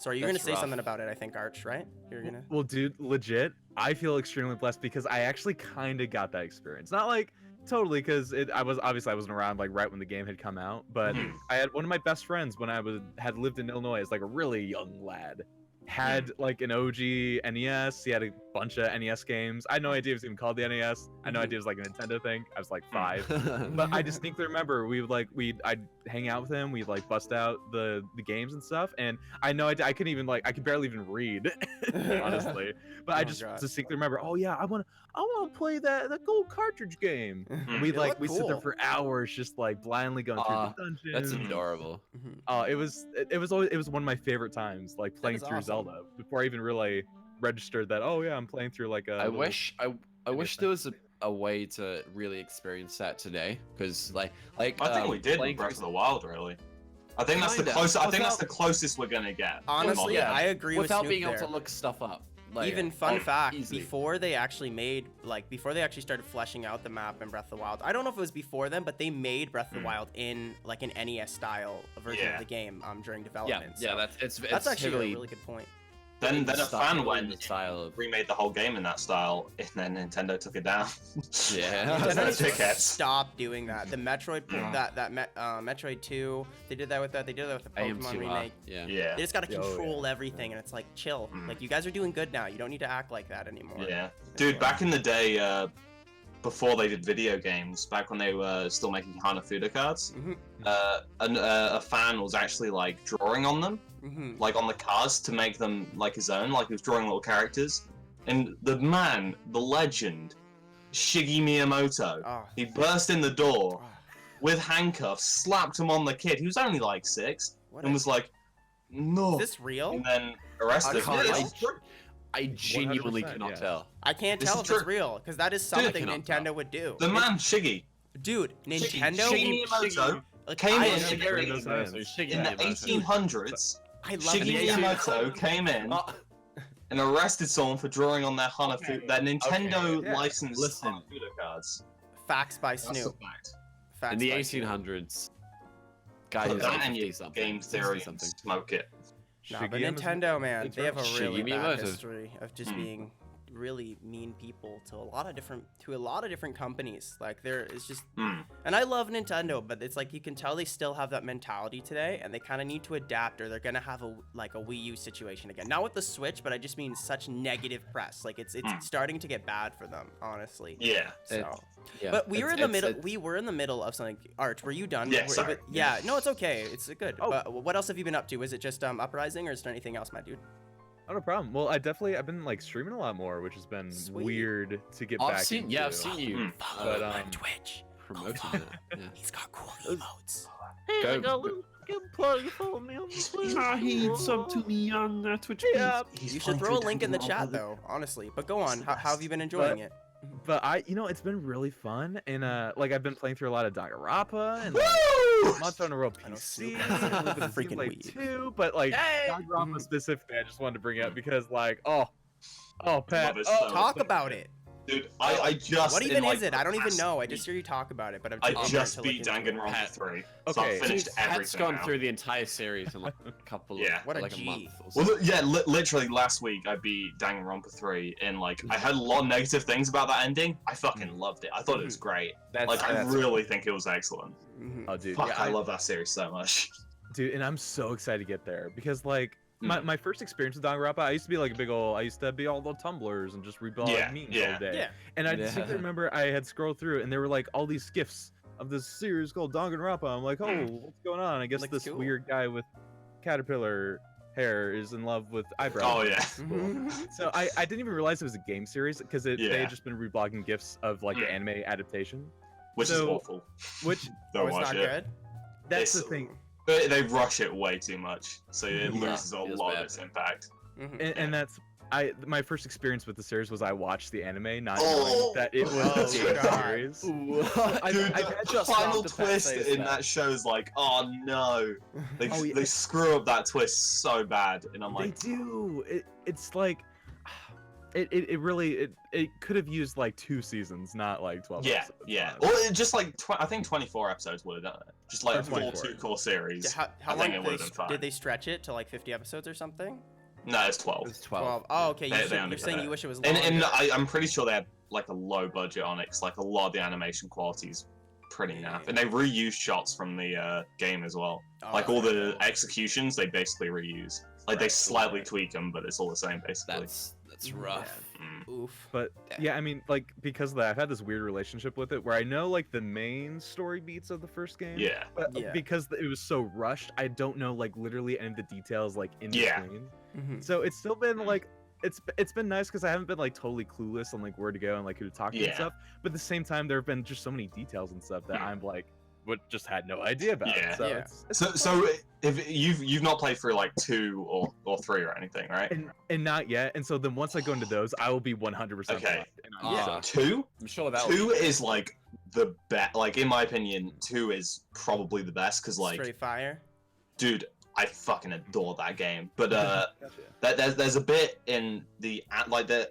you're gonna That's say rough. something about it, I think, Arch, right? You're gonna. Well, dude, legit, I feel extremely blessed because I actually kind of got that experience. Not like totally, because I wasn't around like right when the game had come out, but Mhm. I had one of my best friends when I had lived in Illinois as like a really young lad. Had like an OG NES. He had a bunch of NES games. I had no idea it was even called the NES. I had no Mhm. idea it was like a Nintendo thing. I was like 5. But I distinctly remember I'd hang out with him, we'd like bust out the games and stuff, and I couldn't even I could barely even read, honestly. But I Oh, just God. distinctly remember, oh yeah, I wanna play that gold cartridge game. Mhm. We They look we sit there cool. for hours just like blindly going through Aw, the dungeons. That's adorable. Mhm. It was one of my favorite times, like playing is through awesome. Zelda before I even really registered that. Oh yeah, I'm playing through like a. I little- wish there was a way to really experience that today, because like I think we did in playing Breath of through- the Wild, really. I think that's the Kinda. closest. I think that's Without- the closest we're gonna get. Honestly, yeah, I agree with without Snoop being able there. to look stuff up. Like, Even fun oh, fact, easily. before they actually started fleshing out the map in Breath of the Wild, I don't know if it was before then, but they made Breath of the Wild in like an NES style version Yeah. of the game during yeah, development. yeah, so that's that's actually heavily, a really good point. Then a stuck fan in went the style of remade the whole game in that style, and then Nintendo took it down. yeah. Nintendo Nintendo needs to dickheads. stop doing that. The Metroid, Metroid 2, they did that with that. They did that with the Pokemon AM2R. remake. Yeah. Yeah. They just gotta Oh, control everything, and it's like chill. Mm. Like you guys are doing good now. You don't need to act like that anymore. Yeah. Dude, back in the day, before they did video games, back when they were still making Hanafuda cards, Mhm. a fan was actually like drawing on them, Mhm. like on the cards to make them like his own, like he was drawing little characters. And the man, the legend, Shigi Miyamoto, Oh. he burst in the door with handcuffs, slapped him on the kid. He was only like 6, What and was like, "No," is this real? and then arrested How him. does Yeah, this it's true. I genuinely 100%, cannot yeah. tell. I can't This tell is if it's true. real because that is something cannot Nintendo tell. would do. The man, Shiggy, Dude, Nintendo. Shiggy Miyamoto, like, came I, in Yeah, in they're the- those hands. in the 1800s. I love Shiggy the Nintendo. Miyamoto came in Oh, and arrested someone for drawing on their their Nintendo yeah. licensed Listen. Hanafuda cards. Facts by That's a Snoop. fact. Facts in the by Snoop. 1800s, guy Put who's that like in 50 your something. game theory and something. smoke it. Nah, but Shigeru Nintendo, man, they have a Shiggy really bad Miyamoto. history of just Hmm. being really mean people to a lot of different companies. Like it's just, Hmm. and I love Nintendo, but it's like you can tell they still have that mentality today, and they kind of need to adapt, or they're gonna have a Wii U situation again. Not with the Switch, but I just mean such negative press. Like it's Hmm. starting to get bad for them, honestly. Yeah. So. Yeah, But we were in the middle. it's- We were in the middle of something. Arch, were you done? Yeah, Were- sorry. Yeah. No, it's okay. It's good. Oh. But what else have you been up to? Is it just Uprising, or is there anything else, my dude? Oh, no problem. Well, I've been like streaming a lot more, which has been Sweet. weird to get I've back seen, into. yeah, I've seen you Hmm. Follow But, him on um, Twitch. promoting it. Yeah. He's got cool emotes. Hey, Go- I got a little plug. Follow me on me on Twitch. Yeah. You should throw a link in the chat, though. Honestly. But go on. How have you been enjoying it? But it's been really fun, and like I've been playing through a lot of Danganronpa and like, Woo! Monster Hunter World I know PC, Snoop has a a little bit of freaking Xenoblade weed. 2, but like Hey! Danganronpa specifically, I just wanted to bring up because like Pat, Love it oh, so Talk about it. Dude, I just. What in, even like, is it? I don't even past know. I week, just hear you talk about it, but I'm I too ignorant just to beat look into it. Danganronpa 3. So Okay. I've finished Pat's everything gone now. through the entire series in like a couple Yeah. of What a like G. a month or so. Well, yeah, literally last week I beat Danganronpa 3, and like I heard a lot of negative things about that ending. I fucking loved it. I thought it was great. Like I really think it was excellent. Mhm. Oh, dude, Fuck, yeah, I love that series so much. dude, and I'm so excited to get there because like Mm. my first experience with Danganronpa, I used to be like I used to be all the tumblers and just reblog Yeah, memes yeah. all day. Yeah. And I Yeah. distinctly remember I had scrolled through and there were like all these gifs of this series called Danganronpa. I'm like, oh, what's going on? I guess Looks this cool. weird guy with caterpillar hair is in love with eyebrows. Oh yeah. Mhm. So I didn't even realize it was a game series because they Yeah. had just been reblogging gifs of like the Mm. anime adaptation. Which is So- awful. Which Oh, Don't it's watch not it. good. that's the It's- thing. They rush it way too much, so it Yeah, loses a feels lot bad. of its impact. Mhm. And that's my first experience with the series was I watched the anime, not Oh. knowing that it was Oh, a game God. series. I've- Dude, I've the just final laughed at twist saying in that show is like, oh no, they, Oh, yeah. they screw up that twist so bad, and I'm They like, do. It's like it really could have used like 2 seasons, not like 12 yeah, episodes. yeah. honestly. Well, just like I think 24 episodes would have done it. Just like Or full 24. 2-core series. How I long think it would've been fine. did they stretch it to like 50 episodes or something? No, it's 12. It's 12. Oh, okay. They You're saying undercut you it. wish it was longer. And I'm pretty sure they had like a low budget on it, 'cause like a lot of the animation quality's pretty naff, and they reuse shots from the game as well. Oh, Like all okay, the cool. executions, they basically reuse. Like they Right, slightly right. tweak them, but it's all the same basically. That's rough. Mm. Oof. But yeah, I mean, like because of that, I've had this weird relationship with it where I know like the main story beats of the first game. Yeah. But Yeah. because it was so rushed, I don't know like literally any of the details like in Yeah. between. Mhm. So it's still been like it's been nice because I haven't been like totally clueless on like where to go and like who to talk to and Yeah. stuff. But at the same time, there have been just so many details and stuff that Mhm. I'm like, what just had no idea about. Yeah. So Yeah. it's So if you've not played through like 2 or 3 or anything, right? and not yet. And so then once I go into those, I will be 100% Okay. locked, and I'm Yeah. so- 2? I'm sure that 2 is like the best. Like in my opinion, 2 is probably the best because like, Straight fire. dude, I fucking adore that game. But Gotcha. there's a bit in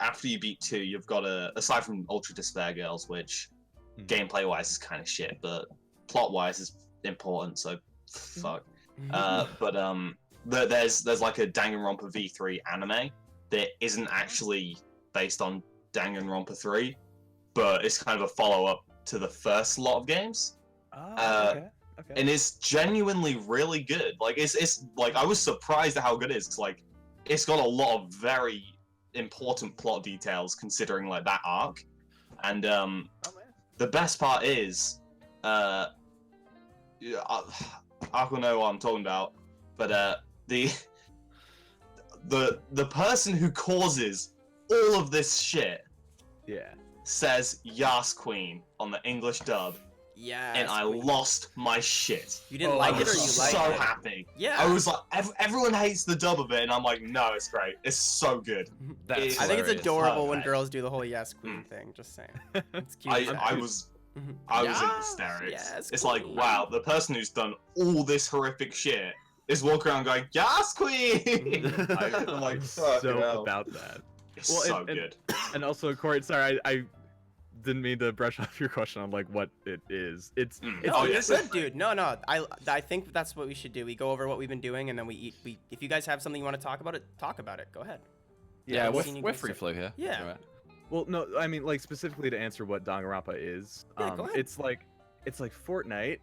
after you beat 2, you've got aside from Ultra Despair Girls, which Hmm. gameplay wise is kind of shit, but plot wise is important. So fuck. Mm-hmm. But there's like a Danganronpa V3 anime that isn't actually based on Danganronpa 3, but it's kind of a follow-up to the first lot of games. Okay. And it's genuinely really good. Like it's like I was surprised at how good it is. 'Cause, like it's got a lot of very important plot details considering like that arc. And the best part is I don't know what I'm talking about, but the person who causes all of this shit Yeah. says Yas Queen on the English dub. Yeah. And I lost my shit. You didn't like I it, or was you liked so it? happy. Yeah. I was like, everyone hates the dub of it, and I'm like, no, it's great. It's so good. That's I I think it's hilarious. adorable when Perfect. girls do the whole yes queen thing. Just saying. It's cute. I was in hysterics. Yes, It's like, queen. wow, the person who's done all this horrific shit is walking around going, Yas Queen! I'm like, fuck so hell. about that. It's Well, so and- good. And also, Corey, sorry, I didn't mean to brush off your question on like what it is. It's Mm. No, Oh, you're yes. good, dude. No, I think that's what we should do. We go over what we've been doing, and then we eat. If you guys have something you want to talk about it, talk about it. Go ahead. Yeah, I've seen you we're guys free start- flow here. Yeah. Alright. well, no, I mean like specifically to answer what Danganronpa is. Yeah, go ahead. It's like Fortnite.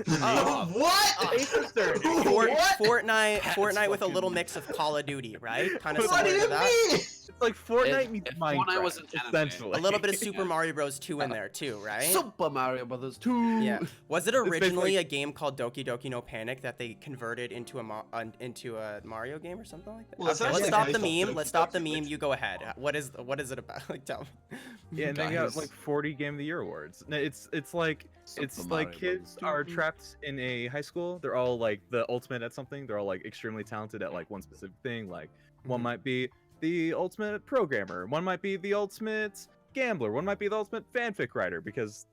Oh. What? Fort, What? Fortnite with a fucking- little mix of Call of Duty, right? Kind of What do similar you to that. mean? It's like Fortnite meets if Minecraft, Fortnite was an anime. essentially. A little bit of Super Mario Bros. 2 in there too, right? Super Mario Brothers 2. Yeah. Was it basically- originally a game called Doki Doki No Panic that they converted into a Mario game or something like that? Well, it's Okay, let's actually stop based the off meme. Doki Let's stop the Doki, meme. which- You go ahead. What is it about? Like, tell me. Yeah, and they got Guys. like 40 Game of the Year awards. No, it's like Super like Mario kids Brothers. are trapped in a high school. They're all like the ultimate at something. They're all like extremely talented at like one specific thing. Like one Mhm. might be the ultimate programmer, one might be the ultimate gambler, one might be the ultimate fanfic writer because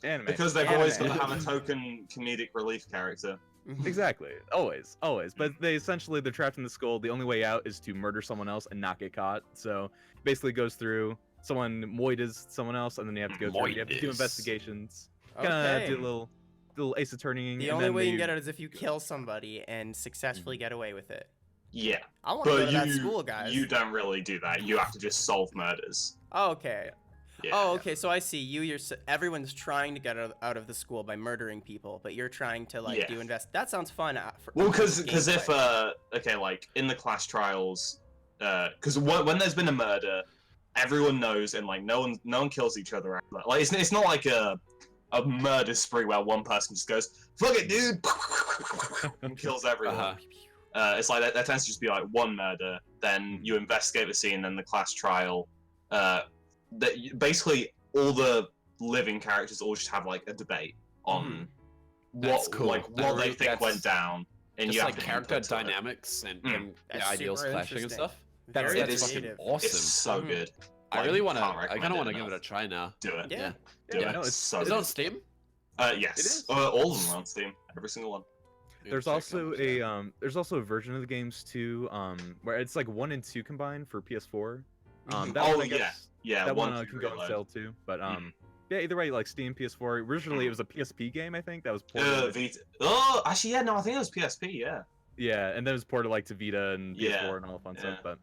anime. Because they've always got Anime. to have a token comedic relief character. Exactly. Always. But they're trapped in the school. The only way out is to murder someone else and not get caught. So basically goes through someone moitas someone else, and then you have to go through. You have to do Moitas. investigations. Kind of Okay. do a little ace attorneying. The and only then way you they- can get it is if you kill somebody and successfully get away with it. Yeah, I want to go but to that school, you guys. you don't really do that. You have to just solve murders. Oh, okay. Yeah. Oh, okay. So I see. Everyone's trying to get out of the school by murdering people, but you're trying to like Yeah. do invest. That sounds fun. Well, because if gameplay. okay, like in the class trials, because when there's been a murder, everyone knows, and like no one kills each other after that. Like it's not like a murder spree where one person just goes fuck it, dude, and kills everyone. Uh-huh. It's like that tends to just be like one murder, then you investigate the scene, then the class trial. Basically all the living characters all just have like a debate on That's what cool. like That what they really- think that's went down, and Just you have like to character input to it. dynamics and, Mm. and That's ideals super clashing and interesting. stuff. Very it That's is- fucking creative. awesome. It's so Mhm. good. I Like, really want to. can't I recommend kind of it want to give it a enough. try now. Do it. Yeah. Do Yeah, it. no, It's it's- so Is it good. on Steam? Yes. It is? All of them are on Steam. Every single one. There's also a version of the games too, where it's like 1 and 2 combined for PS4. That Oh, one, I yeah. guess, Yeah. that one one can go on sale too. But yeah, either way, like Steam, PS4. Originally, it was a PSP game, I think that was ported. over- Vita. Oh, actually, yeah. No, I think it was PSP. Yeah. Yeah, and then it was ported like to Vita and PS4 Yeah, and all the fun yeah. stuff. But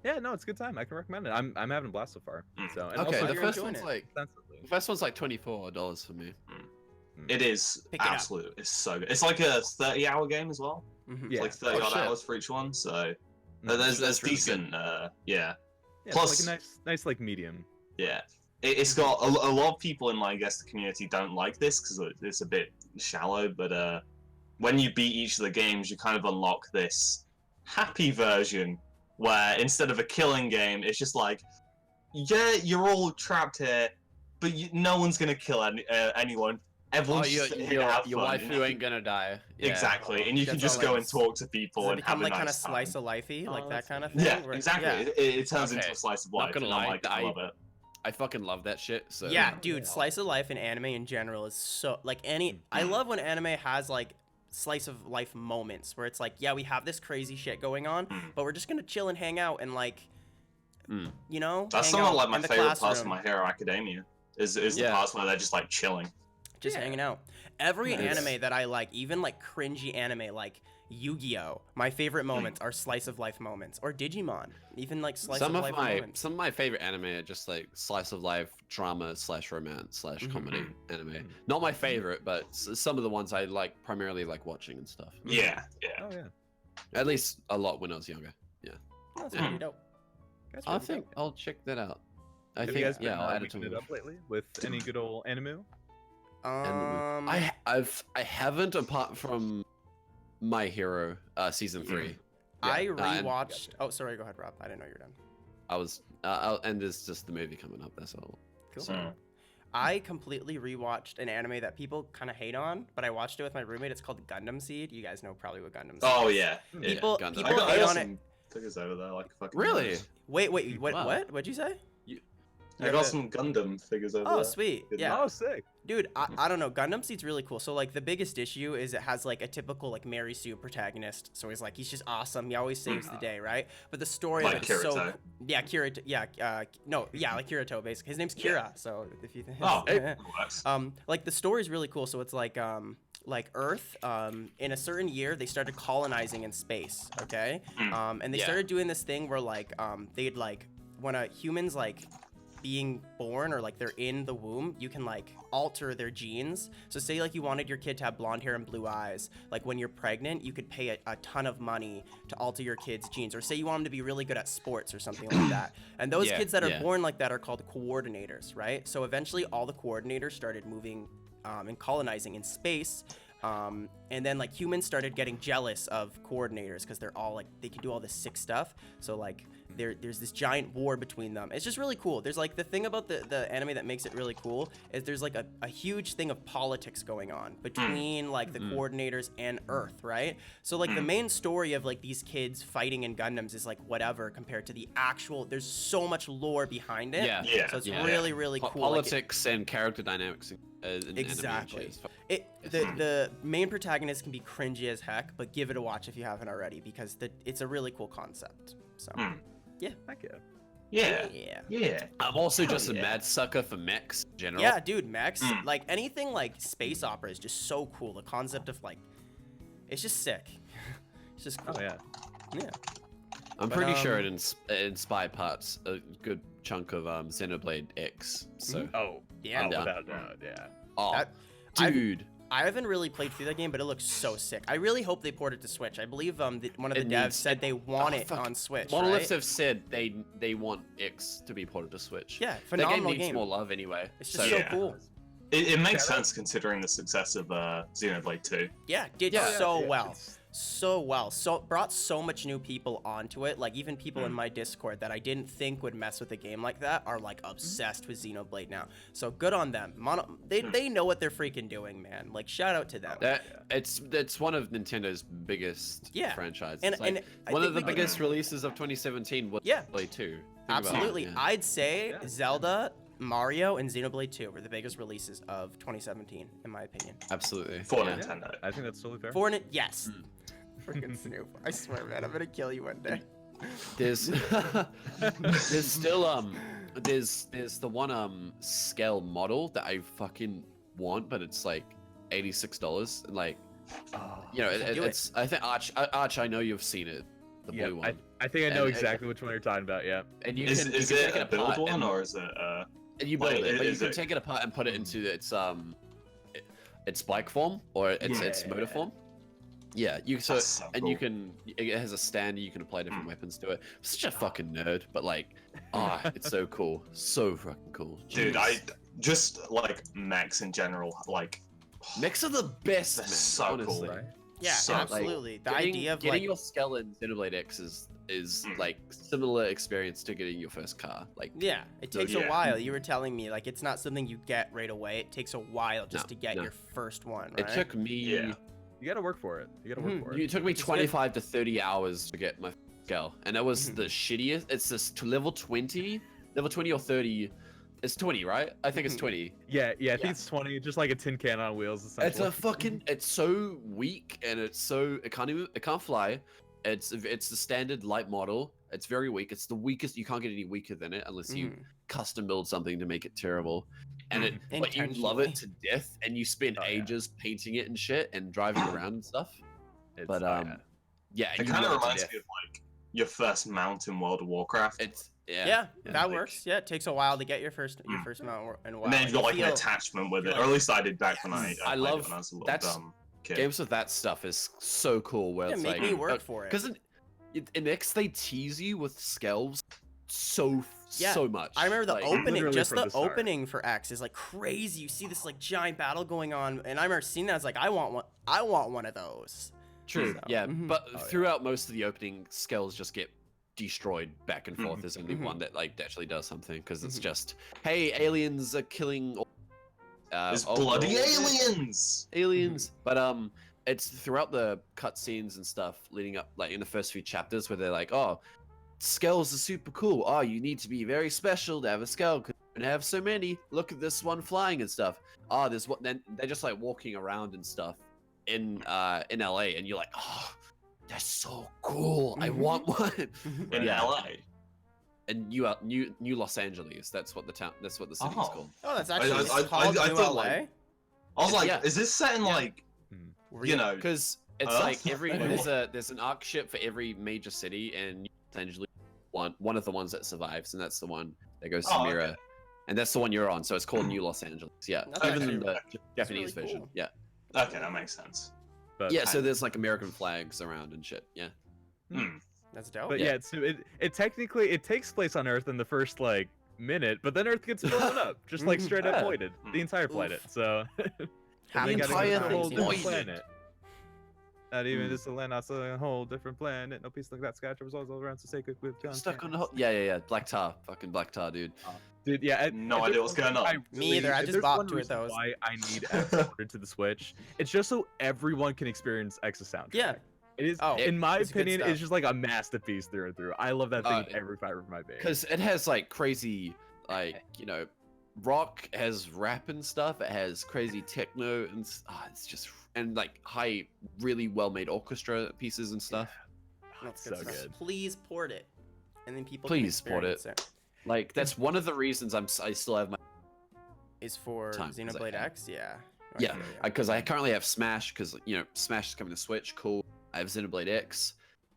yeah, no, it's a good time. I can recommend it. I'm having a blast so far. Mm. So and Okay, also the you're first enjoying one's it. like extensively. the first one's like $24 for me. It is Pick it up. absolute. It's so good. It's like a 30-hour game as well. Mhm. It's Yeah. like 30 Oh, odd shit. hours for each one. So Mhm. there's That's really decent. Yeah. Yeah, Plus- it's like a nice like medium. Yeah. It's got a lot of people in, I guess, the community don't like this because it's a bit shallow. But when you beat each of the games, you kind of unlock this happy version where instead of a killing game, it's just like, yeah, you're all trapped here, but no one's gonna kill anyone. Oh, Everyone's your just here to have your fun. waifu ain't gonna die. Yeah. Exactly, and you can That's just all go like- and talk to people Does it and have become a like nice kind of time. slice of lifey, Oh, like that that's kind of thing? Yeah, where- exactly. Yeah. It turns Okay. into a slice of Not life, gonna and I lie, like I love it. I fucking love that shit. So Yeah, dude, slice of life in anime in general is so like any. I love when anime has like slice of life moments where it's like, yeah, we have this crazy shit going on, but we're just gonna chill and hang out and like, Mm. you know, That's hang some of out like my in the favorite parts of classroom, My Hero Academia. Is the Yeah. parts where they're just like chilling. just Yeah. hanging out. Every Nice. anime that I like, even like cringy anime, like Yu-Gi-Oh. My favorite moments are slice of life moments, or Digimon, even like slice of life moments. Some of my favorite anime are just like slice of life drama / romance / comedy anime. Not my favorite, but some of the ones I like primarily like watching and stuff. Yeah. Oh yeah. At least a lot when I was younger. That's pretty dope. That's I really think dope. I'll check that out. I Have think you guys been I'll add it to mixing my it up lately with any good old anime? I haven't apart from My Hero season 3. I and- rewatched. Oh, sorry. Go ahead, Rob. I didn't know you were done. I was and there's just the movie coming up. That's all. Cool. So, I completely rewatched an anime that people kind of hate on, but I watched it with my roommate. It's called Gundam Seed. You guys know probably what Gundam Seed Oh is. yeah. People, Gundam. people I hate got on it. some figures over there, like fucking. Really? nice. Wait, what? Wow. What'd you say? I got some Gundam figures over Oh, there. sweet. Good Yeah. Oh, sick. Dude, I don't know. Gundam Seed's really cool. So, like, the biggest issue is it has, like, a typical, like, Mary Sue protagonist. So he's, like, he's just awesome. He always saves the day, right? But the story Like of it is so... Kirito. Yeah, Kirito. Yeah, like Kirito, basically. His name's Kira, so if you think... Oh, Hey. works. Like, the story's really cool. So it's, like Earth, in a certain year, they started colonizing in space, okay? And they Yeah. started doing this thing where, like, they'd, like... When a human's, like... being born or like they're in the womb, you can like alter their genes. So say like you wanted your kid to have blonde hair and blue eyes, like when you're pregnant you could pay a ton of money to alter your kid's genes, or say you want them to be really good at sports or something like that. And those Yeah, kids that are yeah. born like that are called coordinators, right? So eventually all the coordinators started moving and colonizing in space. And then like humans started getting jealous of coordinators because they're all like they can do all this sick stuff. So like there's this giant war between them. It's just really cool. There's like the thing about the anime that makes it really cool is there's like a huge thing of politics going on between like the coordinators and Earth, right? So like the main story of like these kids fighting in Gundams is like whatever compared to the actual. There's so much lore behind it. Yeah. So it's Yeah. really cool. Like, Politics and character dynamics. In Exactly. anime The main protagonist can be cringy as heck, but give it a watch if you haven't already because it's a really cool concept. So Heck Yeah. yeah. Yeah. I'm also just a yeah. mad sucker for mechs in general. Yeah, dude, mechs, like anything like space opera is just so cool. The concept of like, it's just sick. It's just cool. Oh yeah. Yeah. I'm But, pretty sure it inspired parts a good chunk of Xenoblade X. So, Oh Yeah. Yeah. without doubt. Yeah. oh, That- I've- dude, I haven't really played through that game, but it looks so sick. I really hope they port it to Switch. I believe one of the It devs needs- said they want oh, it fuck. on Switch. Monoliths right? have said they want X to be ported to Switch. Yeah, That game phenomenal needs game. more love anyway. It's just so, so Yeah. cool. It makes Yeah, sense considering the success of Xenoblade 2. Yeah, did Yeah. so Yeah, well. it's- So well. So brought so much new people onto it. Like even people in my Discord that I didn't think would mess with a game like that are like obsessed with Xenoblade now. So good on them. They know what they're freaking doing, man. Like shout out to them. It's one of Nintendo's biggest Yeah. franchises. And- Like, and I one think of the we can- biggest releases of 2017 was Yeah. Xenoblade 2. Think about it, Absolutely. yeah. I'd say Yeah. Zelda, Mario, and Xenoblade 2 were the biggest releases of 2017, in my opinion. Absolutely. For yeah. Nintendo. I think that's totally fair. Yes. Freaking Snoop. I swear, man, I'm gonna kill you one day. There's there's still there's the one scale model that I fucking want, but it's like $86. And like you know, do it. it's I think Arch, I know you've seen it, the Yeah, blue one. I think I know And- exactly which one you're talking about. Yeah. And you Is can, is you can it take a build apart one and, or is it and you build like, it, but you is can it- take it apart and put it into its bike form or its motor Yeah. form. Yeah, you so That's so and you cool. can it has a stand, you can apply different weapons to it. I'm such a fucking nerd, but like it's so cool. So fucking cool. dude? Jeez. I just like mechs in general. Like Mechs are the best, They're man. so honestly. cool. Right. Yeah, So, like, absolutely. The Getting- idea of getting like your skull in Xenoblade X is like similar experience to getting your first car. Like yeah, it So, takes a yeah. while. You were telling me like it's not something you get right away. It takes a while just No, to get no. your first one, right? it took me Yeah. You gotta work for it. You gotta work Mhm. for it. it took me It's good. 25 to 30 hours to get my skull, and that was Mhm. the shittiest. It's just to level 20 or 30. It's 20, right? I think it's Mhm. 20. Yeah, I think Yeah. it's 20, just like a tin can on wheels. It's Essentially. a fucking. It's so weak, and it can't fly. It's the standard light model. It's very weak. It's the weakest. You can't get any weaker than it unless you Mhm. custom build something to make it terrible. And it, but you love Intentionally. it to death, and you spend Oh, yeah. ages painting it and shit, and driving around and stuff. It's, But yeah, It you kind of love it to reminds death. me of like your first mount in World of Warcraft. It's Yeah, that like- works. Yeah, it takes a while to get your first mount and And then you've got like an attachment with it, or at least I did back when I I played love- it when I was a little that's- dumb kid. games with that stuff is so cool. Where Yeah, it's make like, me work for it. Because in X they tease you with skells so much. I remember the Like, opening, literally just from the the start. opening for X is like crazy. You see this like giant battle going on, and I remember seeing that. I was like, I want one of those. True. So, Yeah, mhm. but Oh, yeah. throughout most of the opening, skells just get destroyed back and forth. Mhm. There's only Mhm. one that like actually does something because it's Mhm. just, hey, aliens are killing. There's all- bloody all- aliens. aliens. But it's throughout the cutscenes and stuff leading up, like in the first few chapters, where they're like, oh, skulls are super cool. Oh, you need to be very special to have a skull because you don't have so many. Look at this one flying and stuff. Oh, there's what? Then they're just like walking around and stuff in LA, and you're like, oh, that's so cool. I Mhm. want one. Mhm. In Yeah. LA. And New Los Angeles. That's what the town. That's what the city's Oh. called. Oh, that's actually I called thought, New LA. like- I was like, Yeah. is this set in Yeah. like, Were you know, Because it's Earth? like there's an arc ship for every major city, and Los Angeles one of the ones that survives, and that's the one that goes to Oh, Mira, okay. and that's the one you're on. So it's called New Los Angeles. Yeah, That's even actually- in the Japanese really version. cool. Yeah, okay, that makes sense. But, yeah. So there's like American flags around and shit. Yeah. Hmm. That's dope. But Yeah. yeah, so it technically it takes place on Earth in the first like minute, but then Earth gets blown up, just like straight up Yeah. voided, the entire planet. So Half they the gotta entire go to a thing whole seems different voided. planet. Not even Hmm. just a land, that's a whole different planet. No peace like that. Sky was all around to say good with guns. Stuck on the yeah. Black tar, fucking black tar, dude. Dude, yeah. No if idea there's what's one going thing on. Me either, I if just there's bought one 2 of reason those. Why I need X ported to the Switch? It's just so everyone can experience X's soundtrack. Yeah. It is, Oh, in my it's good opinion, stuff. it's just like a masterpiece through and through. I love that thing with Uh, every fiber of my being. Because it has like crazy, like rock has rap and stuff. It has crazy techno and it's just and like high, really well made orchestra pieces and stuff. That's so good stuff. good. Please port it, and then people Please can port it. experience Like that's one of the reasons I still have my Is for Time, 'cause I Xenoblade have- X, yeah. I yeah feel ya. because I currently have Smash because Smash is coming to Switch. Cool. I have Xenoblade X.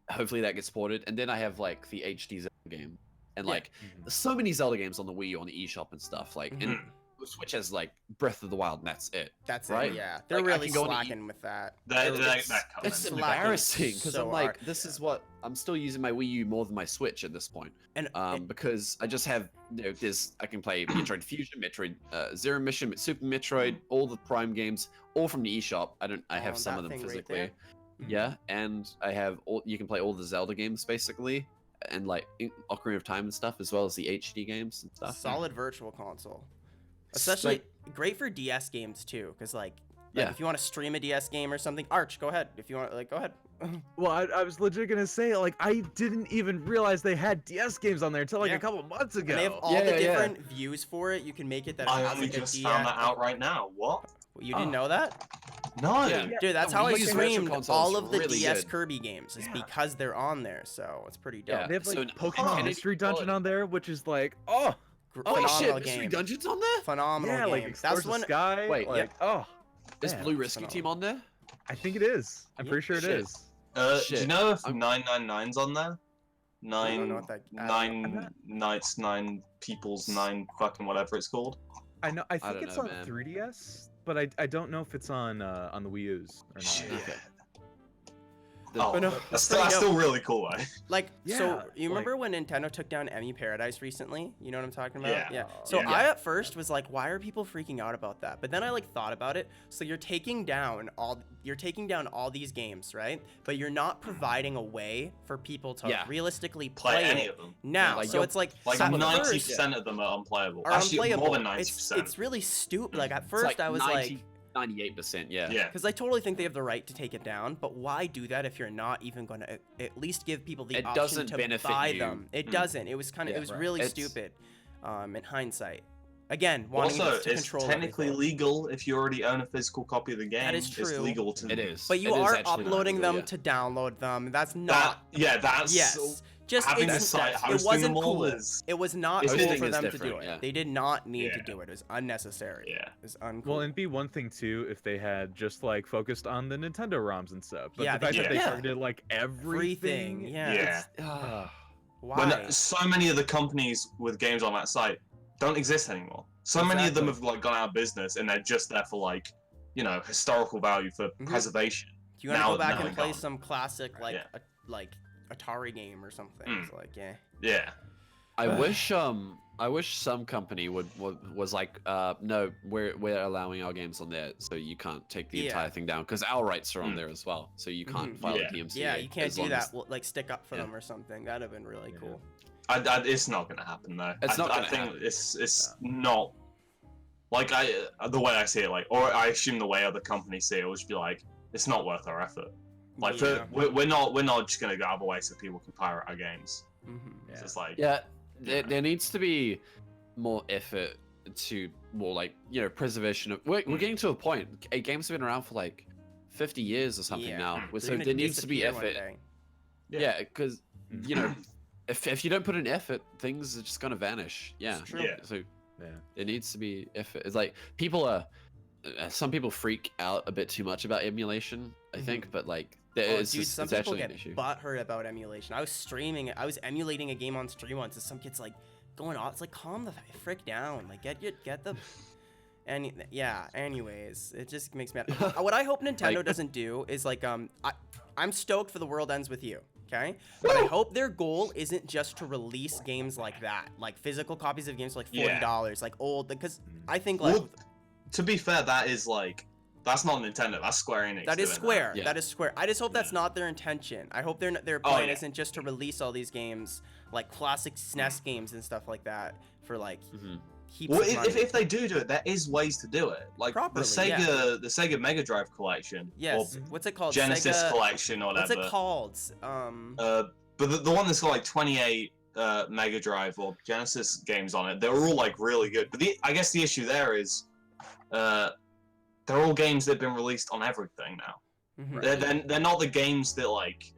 Hopefully that gets ported, and then I have like the HD Zelda game, and Yeah. like there's so many Zelda games on the Wii U on the eShop and stuff. Like and Mhm. the Switch has like Breath of the Wild, and that's it. That's right? it. Yeah, they're Like, I really can go into slacking with that. That They're- that It's comment. slacking embarrassing because so I'm like, hard. this Yeah. is what I'm still using my Wii U more than my Switch at this point. And Because I just have I can play Metroid Fusion, Metroid Zero Mission, Super Metroid, all the Prime games, all from the eShop. I have Oh, some that of them thing right physically. there. Mhm. Yeah, and I have all. You can play all the Zelda games basically, and like Ocarina of Time and stuff, as well as the HD games and stuff. Solid virtual console. It's Especially like- great for DS games too, because like Yeah. if you want to stream a DS game or something, Arch, go ahead. If you want, like, go ahead. Well, I was legit gonna say, like, I didn't even realize they had DS games on there until like Yeah. a couple months ago. And they have all Yeah, the yeah, yeah. different views for it. You can make it that it I has only like a just DS. found that out right now. What? You didn't Oh. know that? No. Yeah. Dude, that's The how I Wii U's virtual streamed console all is of the really DS good. Kirby games. Is Yeah. because they're on there, so it's pretty dope. Yeah. They have like So, Pokemon huh. Mystery Dungeon Quality. on there, which is like, oh, Holy Phenomenal shit! Mystery game. Dungeon's on there. Phenomenal yeah, game. like That's Explores the one. Sky. Wait, like, oh, Is man, Blue that's Rescue Team phenomenal. on there? I think it is. I'm Yeah. pretty sure it Shit. is. Do you Shit. know if I'm- 999's on there? I don't know Nine, what that. nine nights, 9 peoples, 9 fucking whatever it's called. I know. I think don't it's know, on man. 3DS, but I don't know if it's on the Wii U's or not. Shit. Okay. Oh, But no, that's, that's still, pretty that's dope. still really cool, though. Like, Yeah, so you like- remember when Nintendo took down Emu Paradise recently? You know what I'm talking about? Yeah. So Yeah. I at first was like, why are people freaking out about that? But then I like thought about it. So you're taking down all these games, right? But you're not providing a way for people to Yeah. realistically Play play any it of them. now. Like, so you'll- it's like Like at 90% first of them are unplayable. are Actually, unplayable. more than 90%. It's really stupid. Like at It's first like I was 90, 98%. Yeah. yeah. because I totally think they have the right to take it down, but why do that if you're not even going to at least give people the It option doesn't to benefit buy you. them? It Mm. doesn't. It was kind of Yeah, it was right. really It's- stupid, in hindsight. Again, wanting Also, to it's control technically everything. legal if you already own a physical copy of the game. That is It's true. legal to. It is. But you It is are actually uploading legal, them yeah. to download them. That's That, not. yeah, that's. Yes. Just having a it's, site it hosting wasn't them all cool. is It was not It's cool hosting for is them to do different, it. yeah. They did not need to Yeah. do it. It was unnecessary. yeah. It was uncool. Well, and be one thing too if they had just like focused on the Nintendo ROMs and stuff. But Yeah, the fact they that did. they Yeah. targeted like everything. Yeah. Yeah. Why? When so many of the companies with games on that site don't exist anymore. So many of them have like gone out of business, and they're just there for like, historical value for Mhm. preservation. Do you want to now- go back now and they're play gone. some classic like Yeah. like Atari game or something? Mm. It's like, yeah. Yeah. I wish some company was like, no, we're allowing our games on there, so you can't take the Yeah. entire thing down because our rights are on Mm. there as well, so you can't Mhm. file Yeah. a DMCA. Yeah, you can't as do long that. as- Well, like stick up for Yeah. them or something. That'd have been really Yeah. cool. It's not gonna happen though. It's not I gonna think happen. it's not like the way I see it, like, or I assume the way other companies see it will just be like, it's not worth our effort. Like, Yeah. we're not just gonna go out of the way so people can pirate our games. Mhm. It's just like, Yeah, there needs to be more effort to more like preservation of. We're getting to a point. Games have been around for like 50 years or something Yeah. now, They're so gonna there needs to be disappear one effort. day. Yeah, because if you don't put in effort, things are just gonna vanish. Yeah. It's true. Yeah. So Yeah. it needs to be effort. It's like some people freak out a bit too much about emulation, I think, but like it's Dude, just some it's people actually get an issue. butthurt about emulation. I was emulating a game on stream once, and some kid's like going off. It's like, calm the frick down. Like, get the. And yeah. Anyways, it just makes me. What I hope Nintendo Like- doesn't do is like I'm stoked for The World Ends With You. Okay, but I hope their goal isn't just to release games like that, like physical copies of games for like $40, like old. Because I think like. well, to be fair, that's not Nintendo. That's Square Enix. That is doing Square. Yeah. That is Square. I just hope that's Yeah. not their intention. I hope their Oh, plan yeah. isn't just to release all these games, like classic SNES games and stuff like that, for like Mhm. heaps Well, of money. if they do it, there is ways to do it. Like Properly, the Sega Mega Drive collection, yes. or What's it called? Genesis Sega, collection, or What's whatever. it called? But the one that's got like 28 Mega Drive or Genesis games on it, they're all like really good. But I guess the issue there is, they're all games that have been released on everything now. Mhm. They're not the games that like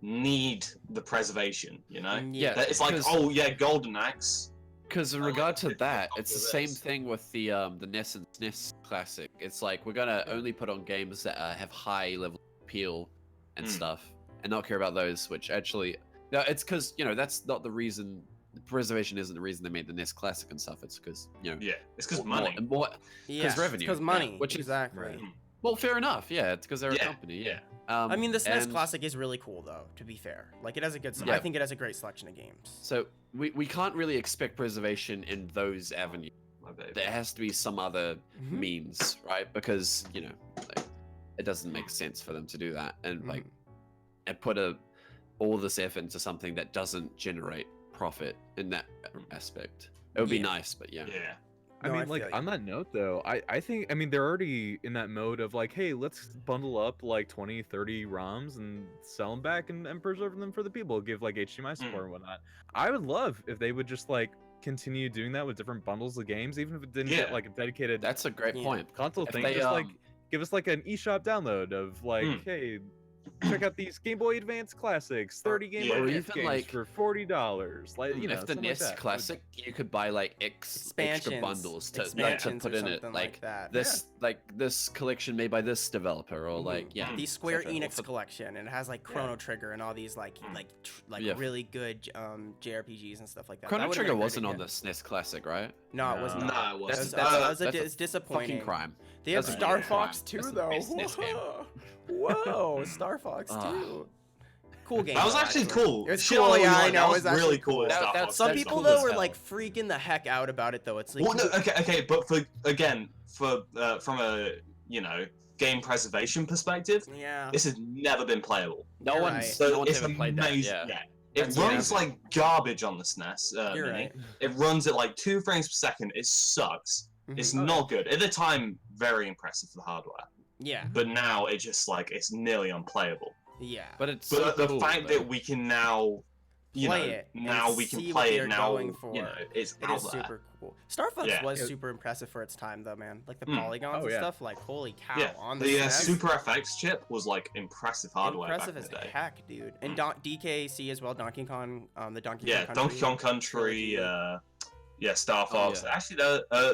need the preservation, you know? Yeah, It's like, because- oh yeah, Golden Axe. Because in I like regard to to pick that, up it's the with same this. thing with the NES and SNES Classic. It's like we're gonna only put on games that have high level appeal and stuff, and not care about those. Which actually, no, it's because that's not the reason. Preservation isn't the reason they made the NES Classic and stuff. It's because Yeah, it's because more- money. more- Yeah, revenue, Because yeah, money. which is- exactly. Right. well, fair enough. Yeah, it's because they're Yeah, a company. yeah. I mean, the SNES and- Classic is really cool, though. To be fair, like it has a good. Yeah. I think it has a great selection of games. So we can't really expect preservation in those avenues. My baby. There has to be some other Mhm. means, right? Because like, it doesn't make sense for them to do that and like and put all this effort into something that doesn't generate profit in that aspect. It would be Yeah. nice, but yeah. Yeah. I No, mean, I like feel you. on that note though, I think they're already in that mode of like, hey, let's bundle up like 20, 30 ROMs and sell them back and preserve them for the people, give like HDMI support and whatnot. I would love if they would just like continue doing that with different bundles of games, even if it didn't get Yeah. like a dedicated That's a great Yeah. point. console If thing. they, Just like give us like an eShop download of like, hey, check out these Game Boy Advance classics, 30 Game Yeah. Boy Or Advance even, games like, for $40. Like, you know, if the something like NES that. Classic, you could buy like extra Expansions. bundles to Expansions put or in it, something like that. this collection made by this developer, or like Mhm. The Square etc. Or Enix for- collection, and it has like Chrono Trigger and all these Yeah. really good JRPGs and stuff like that. Chrono That would've been Trigger a great wasn't on idea. the SNES Classic, right? No, it was No. not. No, it wasn't. It's disappointing. Fucking crime. They have That's a Star fucking Fox crime. 2 That's though. the business game. Whoa, Star Fox Ah. 2. Cool game. That was though, actually cool. It's Shit cool, on all you yeah, I like, know, That it was was really actually cool. cool. Star That's- Fox. Some That's people cool though as were hell. like freaking the heck out about it though. It's like Well, no, okay, but from a game preservation perspective, yeah. this has never been playable. No You're one's right. So no one's it's ever played that. amazing. Yeah. It That's runs amazing. like garbage on the SNES You're Mini. right. It runs at like 2 frames per second. It sucks. It's Mhm. not good. At the time, very impressive for the hardware. Yeah. But now it's just like it's nearly unplayable. Yeah. But it's But so the cool, fact though. that we can now you play know, it and now we can see play what it they're now. going for. You know, it's It out is there. super cool. Star Fox Yeah. was super impressive for its time, though, man. Like the Mm. polygons Oh, and yeah. stuff. Like, holy cow! Yeah, On the the SNES, Super FX chip was like impressive hardware impressive back as in the day. heck, dude. And DKC as well, Donkey Kong, the Donkey Yeah, Kong Donkey Kong Country. Country, yeah, Star Fox. yeah. Actually,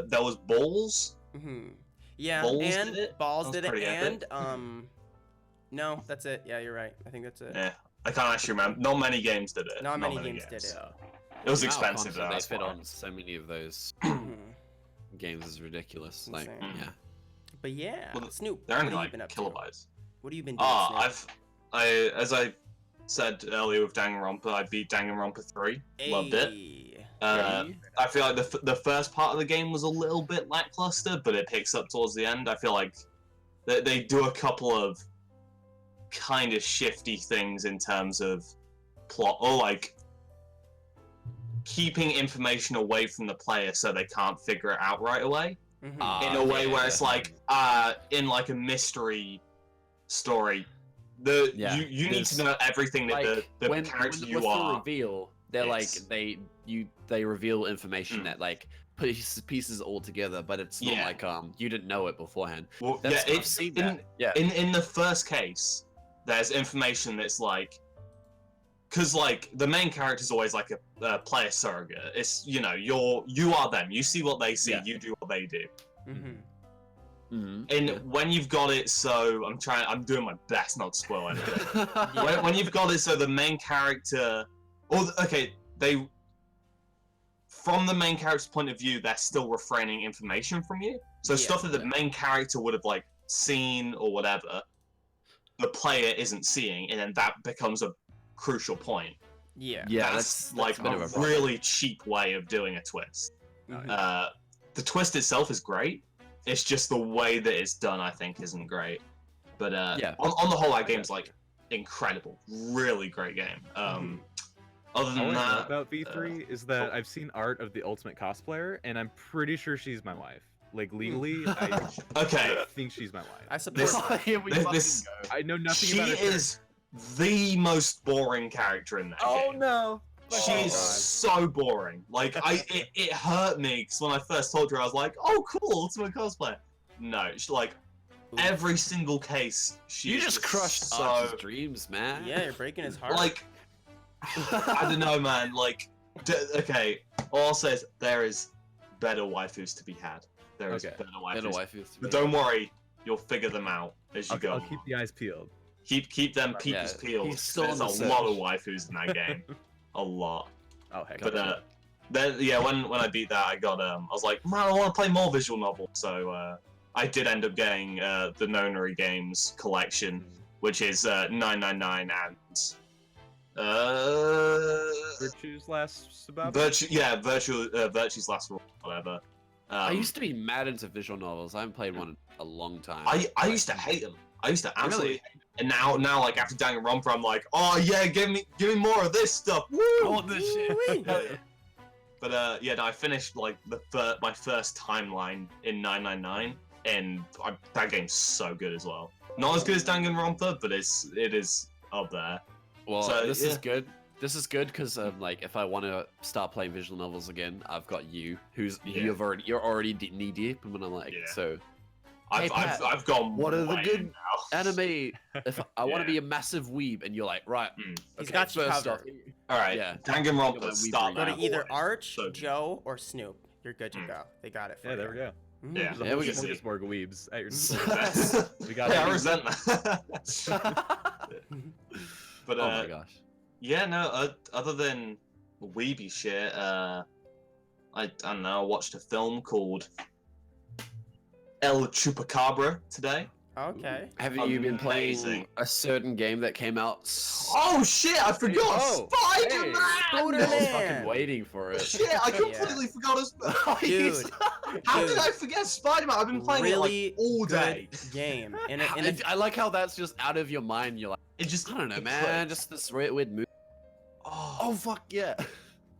there was Balls. Yeah, Balls and did it? Balls That was did it, pretty and epic. no, that's it. Yeah, you're right. I think that's it. Yeah, I can't actually remember. Not many games did it. Not many games did it. It was The amount of expensive though. content That's they fit why. on so many of those Mhm. games is ridiculous. Like, Insane. yeah. But yeah, Well, Snoop, They're what only have you like been up to? kilobytes. What have you been doing, Snoop? As I said earlier with Danganronpa, I beat Danganronpa 3. Loved it. Ayy. I feel like the first part of the game was a little bit lackluster, but it picks up towards the end. I feel like they do a couple of kind of shifty things in terms of plot, or like keeping information away from the player so they can't figure it out right away. Mhm. In a way yeah, where it's like, in like a mystery story, Yeah, you need to know everything that Like, the when character with you the are. reveal, they're It's- like they reveal information Mm. that like pieces all together, but it's not Yeah. like you didn't know it beforehand. Well, That's, yeah, I've seen that. Yeah. in the first case, there's information that's like, because like the main character is always like a player surrogate. It's, you know, you are them. You see what they see. Yeah. You do what they do. Mhm. Mm-hmm. And when you've got it, so I'm doing my best not to spoil anything. when you've got it, so the main character, from the main character's point of view, they're still refraining information from you. So Yeah. stuff that the main character would have like seen or whatever, the player isn't seeing, and then that becomes a crucial point. Yeah. Yeah, that's that's like a bit of a a problem. really cheap way of doing a twist. Mhm. The twist itself is great. It's just the way that it's done, I think, isn't great. But Yeah. on the whole, that game's like incredible, really great game. Mhm. Other All than I know that, about V3 is that I've seen art of the ultimate cosplayer, and I'm pretty sure she's my wife. Like legally, I okay, think she's my wife. I support that. Here we This- fucking this- go. I know nothing she about her. is the most boring character in that game. no! She Oh, is God. so boring. Like it hurt me because when I first told her, I was like, "Oh, cool, ultimate cosplayer." No, she, like Oof. every single case, she You is just crushed so Arch's dreams, man. Yeah, you're breaking his heart. like I don't know, man. Like, okay, all I'll say is there is better waifus to be had. There is Okay. better Little waifus. waifus. But don't worry, you'll figure them out as you go. I'll keep the eyes peeled. Keep them Right, peepers yeah, peeled. he's still There's on a the lot of search. waifus in that game. A lot. Oh heck. But Gotcha. then yeah, when I beat that, I was like, man, I want to play more visual novels. So I did end up getting the Nonary Games collection, which is 999 and Virtue's last about. Virtue's Last Reward, whatever. I used to be mad into visual novels. I haven't played one in a long time. I used to hate them. I used to absolutely Really? hate them. And now like after Danganronpa, I'm like, oh yeah, give me more of this stuff. Woo! I want this shit. Woo-wee. Hell yeah. But yeah, no, I finished like my first timeline in 999, and that game's so good as well. Not as good as Danganronpa, but it is up there. Well, So, this yeah. is good. This is good because like if I want to start playing visual novels again, I've got you, who's Yeah. you're already knee deep, and I'm like, Yeah. so I've Pat, I've gone. what are the way good in now. anime. If I want Yeah. to be a massive weeb, and you're like, right, He's got you first covered. off- All right, Yeah. Danganronpa, Got my start weeb Go that to either boy. Arch, So good. Joe, or Snoop. You're good to Mm. go. They got it for Yeah, you. there we go. Mhm. Yeah. There's a Yeah, whole we can see. smorgasbord of weebs at your Yeah, We got I it. resent that. But oh my gosh. yeah, no. Other than weeby shit, I don't know. I watched a film called El Chupacabra today. Okay. Have you been playing Amazing. a certain game that came out? Oh shit! I forgot Oh, Spiderman. I was Spider-Man! fucking waiting for it. Shit! I completely forgot. Dude. How Dude. did I forget Spider-Man? I've been playing Really it like all day. good game. And I like how that's just out of your mind. You're like, It just I don't know, it man. clicked. Just this weird movie. Oh, Oh fuck yeah!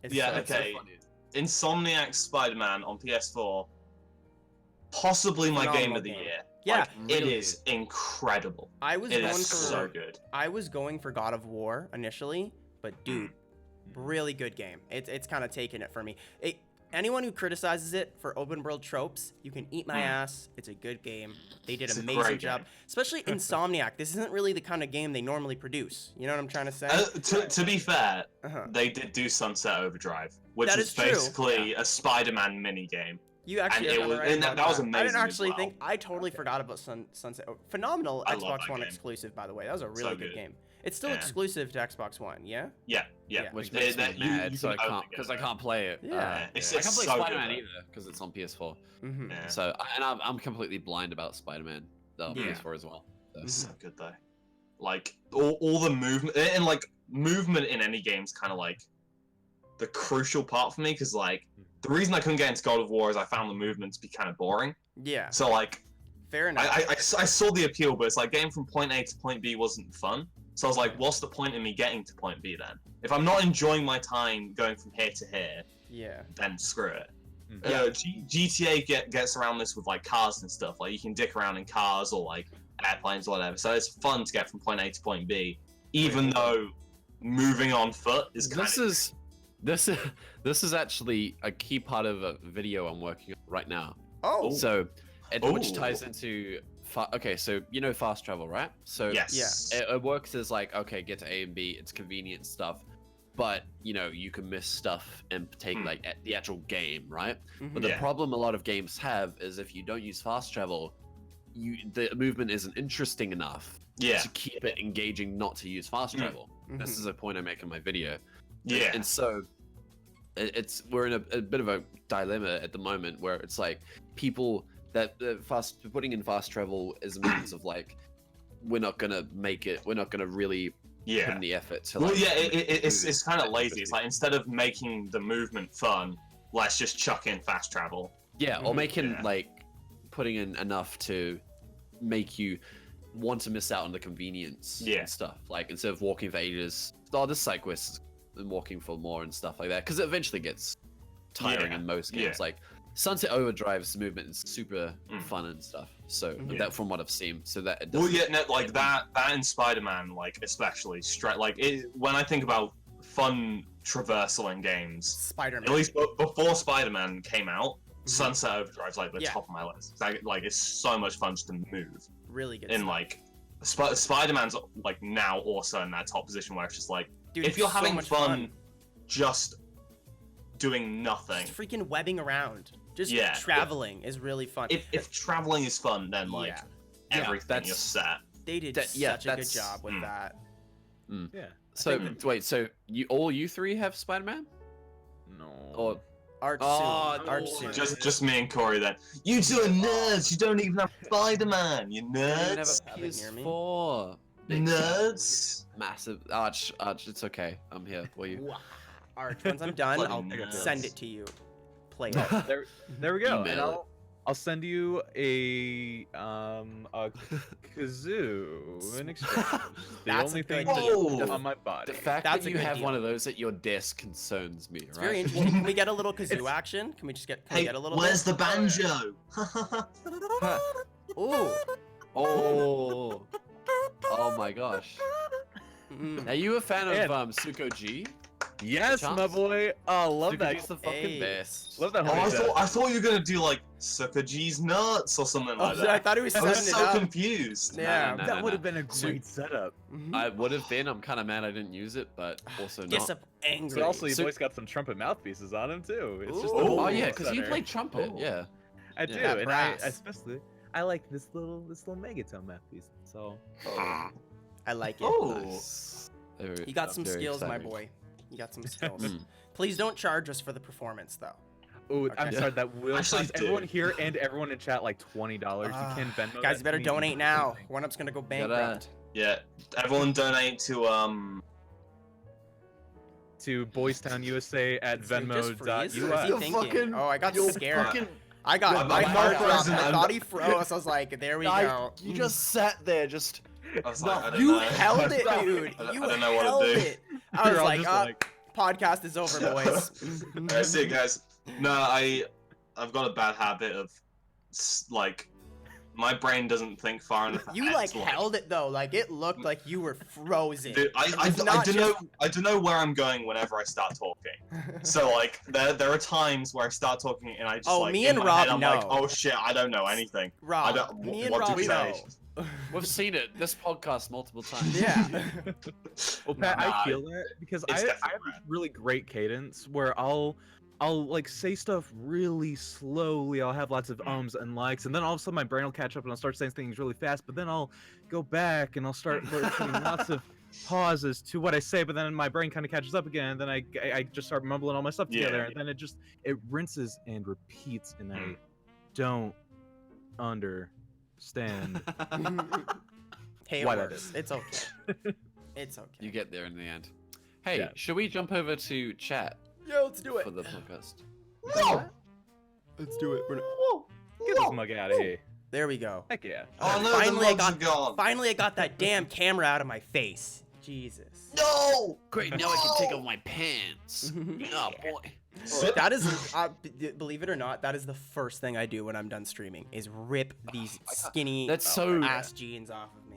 it's Yeah, so, That's so okay. funny. Insomniac Spider-Man on PS4. Possibly my game Phenomenal of the game. year. Yeah, Like, it really is incredible. I was It going is for so good. I was going for God of War initially, but dude, Really good game. It's kind of taken it for me. Anyone who criticizes it for open world tropes, you can eat my ass. It's a good game. They did It's an a amazing great job. game. Especially Insomniac. This isn't really the kind of game they normally produce. You know what I'm trying to say? To be fair, Uh-huh. they did do Sunset Overdrive, which That was is true. basically a Spider-Man mini game. You actually And are it was- right and about that was I amazing didn't as actually well. think. I totally forgot about Sunset. Phenomenal I love Xbox that One game. exclusive, by the way. That was a So really good good. game. It's still Yeah. exclusive to Xbox One, yeah? Yeah. Yeah. Which They- makes me that- you- mad, you so I can only can't get because I that. can't play it. Yeah. It's I can't play so good, Spider-Man though. either because it's on PS4. Mm-hmm. Yeah. So I'm completely blind about Spider-Man. On Yeah. PS4 as well. So. It's so good though. Like all the movement and like movement in any game is kind of like the crucial part for me because like the reason I couldn't get into God of War is I found the movement to be kind of boring. Yeah. So like Fair enough. I saw the appeal, but it's like getting from point A to point B wasn't fun. So I was like, what's the point in me getting to point B then? If I'm not enjoying my time going from here to here, Yeah. then screw it. Yeah. GTA gets around this with like cars and stuff. Like you can dick around in cars or like airplanes or whatever. So it's fun to get from point A to point B, even though moving on foot is kind of This is actually a key part of a video I'm working on right now. Oh. So, which Ooh. ties into okay. So you know fast travel, right? So yes. it works as like okay, get to A and B. It's convenient stuff, but you know you can miss stuff and take like the actual game, right? Mhm. But the Yeah. problem a lot of games have is if you don't use fast travel, the movement isn't interesting enough Yeah. to keep it engaging not to use fast travel. Mhm. This is a point I make in my video. Yeah. And so we're in a bit of a dilemma at the moment where it's like people that putting in fast travel is a means of like we're not gonna make it. We're not gonna really put Yeah. in the effort to. Well, like, yeah, make it's kind of it lazy. It's like instead of making the movement fun, let's just chuck in fast travel. yeah, or Mhm. making Yeah. like putting in enough to make you want to miss out on the convenience Yeah. and stuff. Like instead of walking for ages, this side quest and walking for more and stuff like that, because it eventually gets tiring Yeah. in most games. Yeah. Like Sunset Overdrive's movement is super Mm. fun and stuff. So Mhm. that from what I've seen, so that it Well, doesn't- yeah, no, like that and Spider-Man, like especially when I think about fun traversal in games, Spider-Man. at least before Spider-Man came out, Mhm. Sunset Overdrive's like the Yeah. top of my list. Like it's so much fun just to move. Really good And stuff. like Spider-Man's like now also in that top position where it's just like Dude, if it's you're so having much fun just doing nothing. Just freaking webbing around. Just Yeah. traveling is really fun. If traveling is fun, then like Yeah. Yeah, everything that's- you're set. They did yeah, such a good that's- job with that. Yeah. So think- wait, so you three have Spider-Man? No. Or Arch Oh, soon. no. Arch soon. Just me and Corey then. You two are nerds. You don't even have Spider-Man. You you don't even have nerds. a Have it near me. PS4. Big Nerds. massive Arch, it's okay. I'm here for you. Wah. Arch, once I'm done, Bloody I'll nerds. send it to you. Play it. There we go. Email And it. I'll send you a kazoo in exchange. The That's only a good thing deal. on my body. The fact That's that a you good have deal. one of those at your desk concerns me, It's right? very interesting. Can we get a little kazoo action? Can we just get? Can we Hey, get a little? where's bit? the banjo? Ooh. Oh. Oh my gosh. Mm. Are you a fan And- of Suko G? Yes, my Chance? boy. Oh, love Suko that. G's the fucking Hey. best. Love that Oh, homie. I thought you were gonna do like Sucker G's nuts or something Oh, like that. I thought he was I setting was it so up. confused. Yeah. No, that no, would no. have been a great setup. Mhm. I would have been. I'm kind of mad I didn't use it, but also not. Gets up angry. So also, your So- boy's got some trumpet mouthpieces on him too. It's just Ooh. a Oh whole yeah, because you center. play trumpet. Oh. Yeah. I do, Yeah, and brass. especially I like this little megatone mouthpiece. So Oh. I like it. Oh. Nice. Very- You got some very skills, my exciting. boy. You got some skills. Mm. Please don't charge us for the performance, though. oh, I'm Okay. sorry, that will Actually, cost everyone dude. here and everyone in chat like $20. Ah, You can Venmo. Guys, that you better to me. donate now. One up's gonna go bankrupt. Yeah. Everyone donate to Boys Town USA at Dude, just freeze. What is he Venmo.us. thinking? fucking- Oh, I got You're scared. fucking- I got I'm my not heart dropped. frozen, I I'm thought not- he froze. I was like, there we I- go. You just sat there, just. I was like, I don't You know. held it, Stop. dude. I You don't know what to held do. it. I was You're all like, just podcast is over, boys. Alright, see you guys. No, I've got a bad habit of like My brain doesn't think far enough. You ahead like to, held it though, like it looked like you were frozen. Dude, I It's don't not know. just- I don't know where I'm going whenever I start talking. So like, there are times where I start talking and I just Oh, like me in and my Rob head, I'm like, know. oh shit, I don't know anything. I Rob, don't. me and What Rob do we know. say? We've seen it this podcast multiple times. Yeah. Well, Pat, Nah, I feel that because I it's have definitely this really great cadence where I'll like say stuff really slowly. I'll have lots of ums and likes, and then all of a sudden my brain will catch up and I'll start saying things really fast. But then I'll go back and I'll start putting lots of pauses to what I say. But then my brain kind of catches up again, and then I just start mumbling all my stuff together, Yeah. and then it rinses and repeats, and I don't understand. Hey, Why it that works. is. It's okay. It's okay. You get there in the end. Hey, Yeah. should we jump over to chat Yeah, let's do it. for the podcast? Let's do it. Get this mug out of here. There we go. Heck yeah. Oh no, Finally, the mugs are gone. Finally, I got that damn camera out of my face. Jesus. No. Great, now I can take off my pants. Oh boy. That is, believe it or not, that is the first thing I do when I'm done streaming is rip these skinny That's so- ass jeans off of me.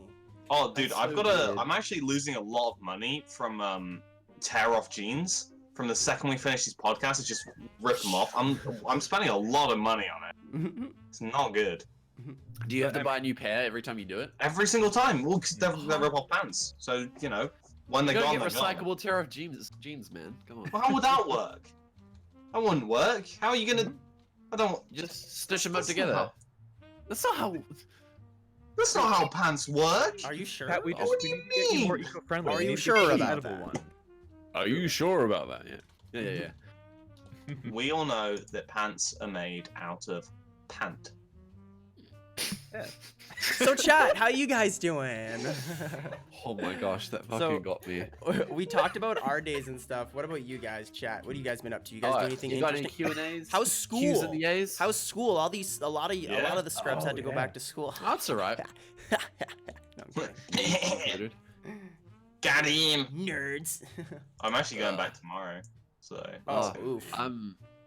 Oh, dude, That's I've so got a. weird. I'm actually losing a lot of money from tear off jeans. From the second we finish these podcasts, it's just rip them off. I'm spending a lot of money on it. It's not good. Do you have to buy a new pair every time you do it? Every single time. Well, 'cause they're rip off pants. So you know, when You they're gotta gone, get they're gone. recyclable tear off jeans, man. Come on. Well, how would that work? That wouldn't work. How are you gonna? I don't. Just stitch them up That's together. not That's not how. That's not how pants work. Are you sure? Pat, we What just do we you need to get you mean? more eco-friendly. Are We you need to sure get you about an edible that? one. Are you sure about that? Yeah. We all know that pants are made out of pant. So chat, how you guys doing? Oh my gosh, that fucking So- got me. We talked about our days and stuff. What about you guys, chat? What have you guys been up to? You guys do anything you got any interesting? Q&As? How's Q's school? and the A's? How's school? A lot of the scrubs had to go yeah. back to school. That's alright. No, I'm kidding. Got him. Nerds. I'm actually going back tomorrow. So. Oh, that's oof.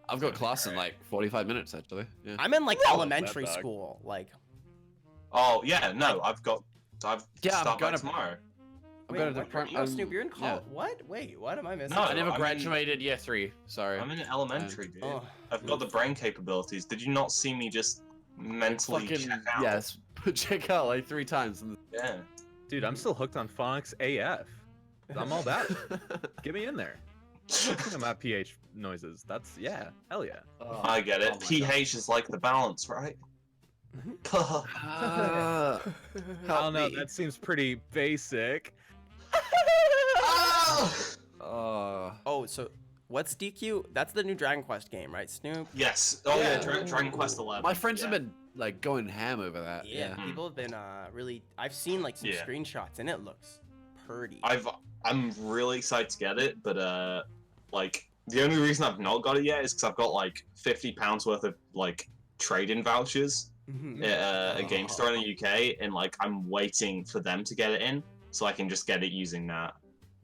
I've got class in like 45 minutes actually. Yeah. I'm in like Whoa, elementary that dog. school. Like, Oh yeah, no, I've Yeah, I'm start going back to- tomorrow. I'm wait, going to what? the prime. No, Snoop, you're in yeah. college. What? Wait, what am I missing? No, I never I'm in- graduated year 3. Sorry. I'm in elementary, dude. Oh, I've got the brain capabilities. Did you not see me just mentally Fucking check out? yes. Check out like 3 times. In Yeah. Dude, I'm still hooked on phonics AF. I'm all about it. Get me in there. Look at my PH noises. That's yeah, hell yeah. I get it. Oh my PH is like the balance, right? Ah, I help don't know. me. That seems pretty basic. oh, so what's DQ? That's the new Dragon Quest game, right, Snoop? Yes. Oh yeah, Yeah. Dragon Quest 11. My friends yeah. have been like going ham over that. Yeah, Yeah. people have been really. I've seen like some Yeah. screenshots, and it looks pretty. I'm really excited to get it, but like the only reason I've not got it yet is because I've got like £50 worth of like trade-in vouchers Mhm. at a game store in the UK, and like I'm waiting for them to get it in so I can just get it using that.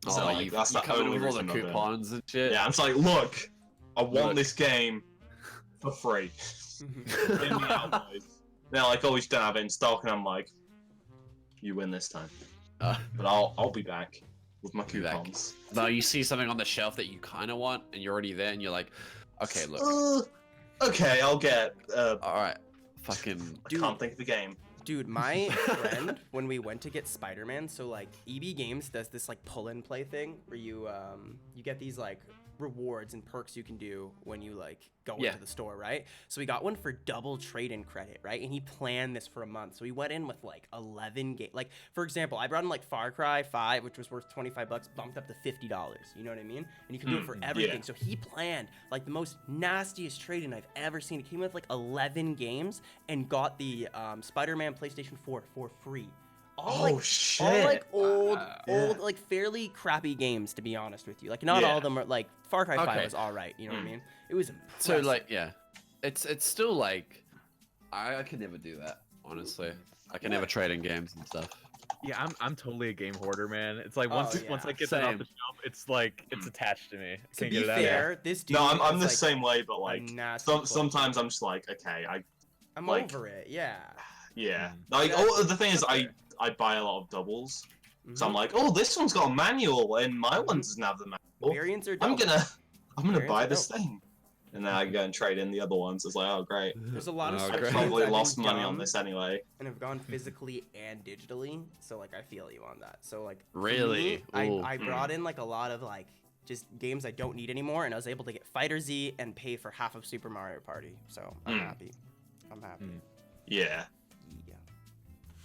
Oh, So, like, you, that's you the come in only with all the reason I'm not doing it. coupons and shit. Yeah, I'm just like, look, I want Look. this game for free. Mhm. Get me out, boys. They're like, oh, we just don't have it in stock, and I'm like, you win this time. Uh, But I'll be back with my Be back. coupons. no, you see something on the shelf that you kind of want, and you're already there, and you're like, okay, look, Okay, I'll get. all right, fucking. I Dude. can't think of the game. Dude, my friend, when we went to get Spider-Man, so like EB Games does this like pull and play thing where you get these like rewards and perks you can do when you like go Yeah. into the store, right? So we got one for double trade-in credit, right? And he planned this for a month. So we went in with like 11 like for example, I brought in like Far Cry 5, which was worth $25, bumped up to $50. You know what I mean? And you can do it for everything. yeah. So he planned like the most nastiest trade-in I've ever seen. It came with like 11 games and got the Spider-Man PlayStation 4 for free. All like shit! all like old, Yeah. like fairly crappy games, to be honest with you. Like not Yeah. all of them are like Far Cry 5 Okay. was all right. You know what I Mm. mean? It was So impressive. like, yeah, it's still like, I can never do that. Honestly, I can never trade in games and stuff. Yeah, I'm totally a game hoarder, man. It's like Oh, once yeah. once I get that off the Same. shelf, it's like it's attached to me. I to can't be get it out of there. fair, this dude. No, I'm is, the like, same way, but a like nasty player. sometimes I'm just like, okay, I'm like- over it. Yeah. Yeah. Mm. Like, That's- oh, the thing is, that's fair. I buy a lot of doubles. So I'm Mhm. like, oh, this one's got a manual, and my one doesn't have the manual. Variants are I'm dope. gonna Variants buy are this dope. thing, and then I go and trade in the other ones. It's like, oh, great. There's a lot of Oh, I stuff great. probably I've lost been money on dumb this anyway. and have gone physically and digitally, so like I feel you on that. So like for Really? me, I Ooh. brought in like a lot of like just games I don't need anymore, and I was able to get Fighter Z and pay for half of Super Mario Party. So I'm Mm. happy. I'm happy. Mm. Yeah. Yeah.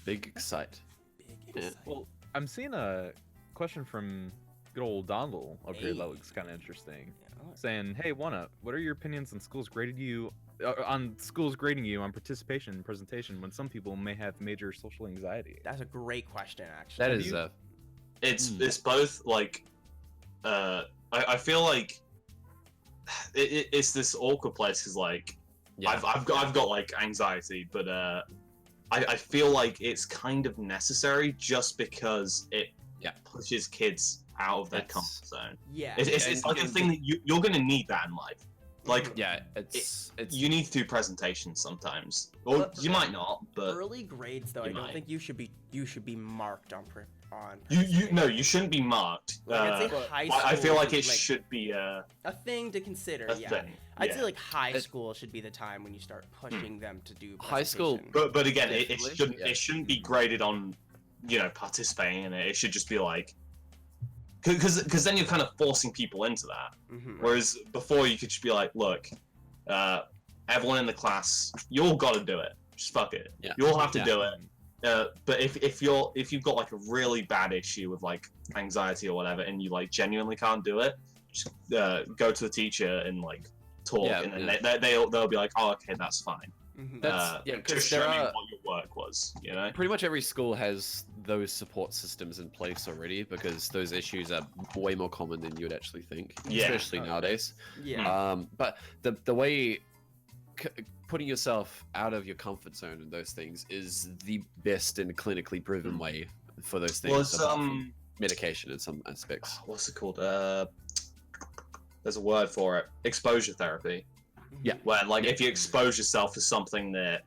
Big excite. Big Yeah. excitement. Well, I'm seeing a question from good old Donald up here that Hey. looks kind of interesting. Yeah. Saying, "Hey, one up. What are your opinions on schools grading you on participation and presentation when some people may have major social anxiety?" That's a great question, actually. That Have is you- a It's both like, I feel like it's this awkward place because like yeah. I've got like anxiety, but I feel like it's kind of necessary just because it Yeah. pushes kids out of their It's- comfort zone. Yeah. It's and- like a and- thing that you're gonna need that in life. Like yeah. It's you need to do presentations sometimes, or But- you might not, but Early grades, though, I you don't might. think you should be marked on you shouldn't be marked. Like, I'd say high I feel school like it is, like, should be a thing to consider. Yeah. thing. I'd yeah. say like high It- school should be the time when you start pushing them to do High school- presentation. But again, it Definitely, shouldn't yeah. it shouldn't be graded on, participating in it. It should just be like, because then you're kind of forcing people into that. Mhm. Whereas before you could just be like, look, everyone in the class, you all got to do it. Just fuck it. Yeah. You all have to Yeah. do it. But if you've got like a really bad issue with like anxiety or whatever, and you like genuinely can't do it, just go to the teacher and like talk, Yeah, and then yeah. they'll be like, oh, okay, that's fine. Mhm. That's- yeah, 'cause just there show me are- what your work was, you know. pretty much every school has those support systems in place already because those issues are way more common than you would actually think, Yeah. especially nowadays. Yeah. But the way putting yourself out of your comfort zone and those things is the best and clinically proven way for those things. Well, it's apart from medication in some aspects. what's it called? There's a word for it. Exposure therapy. Yeah. Where like if you expose yourself to something that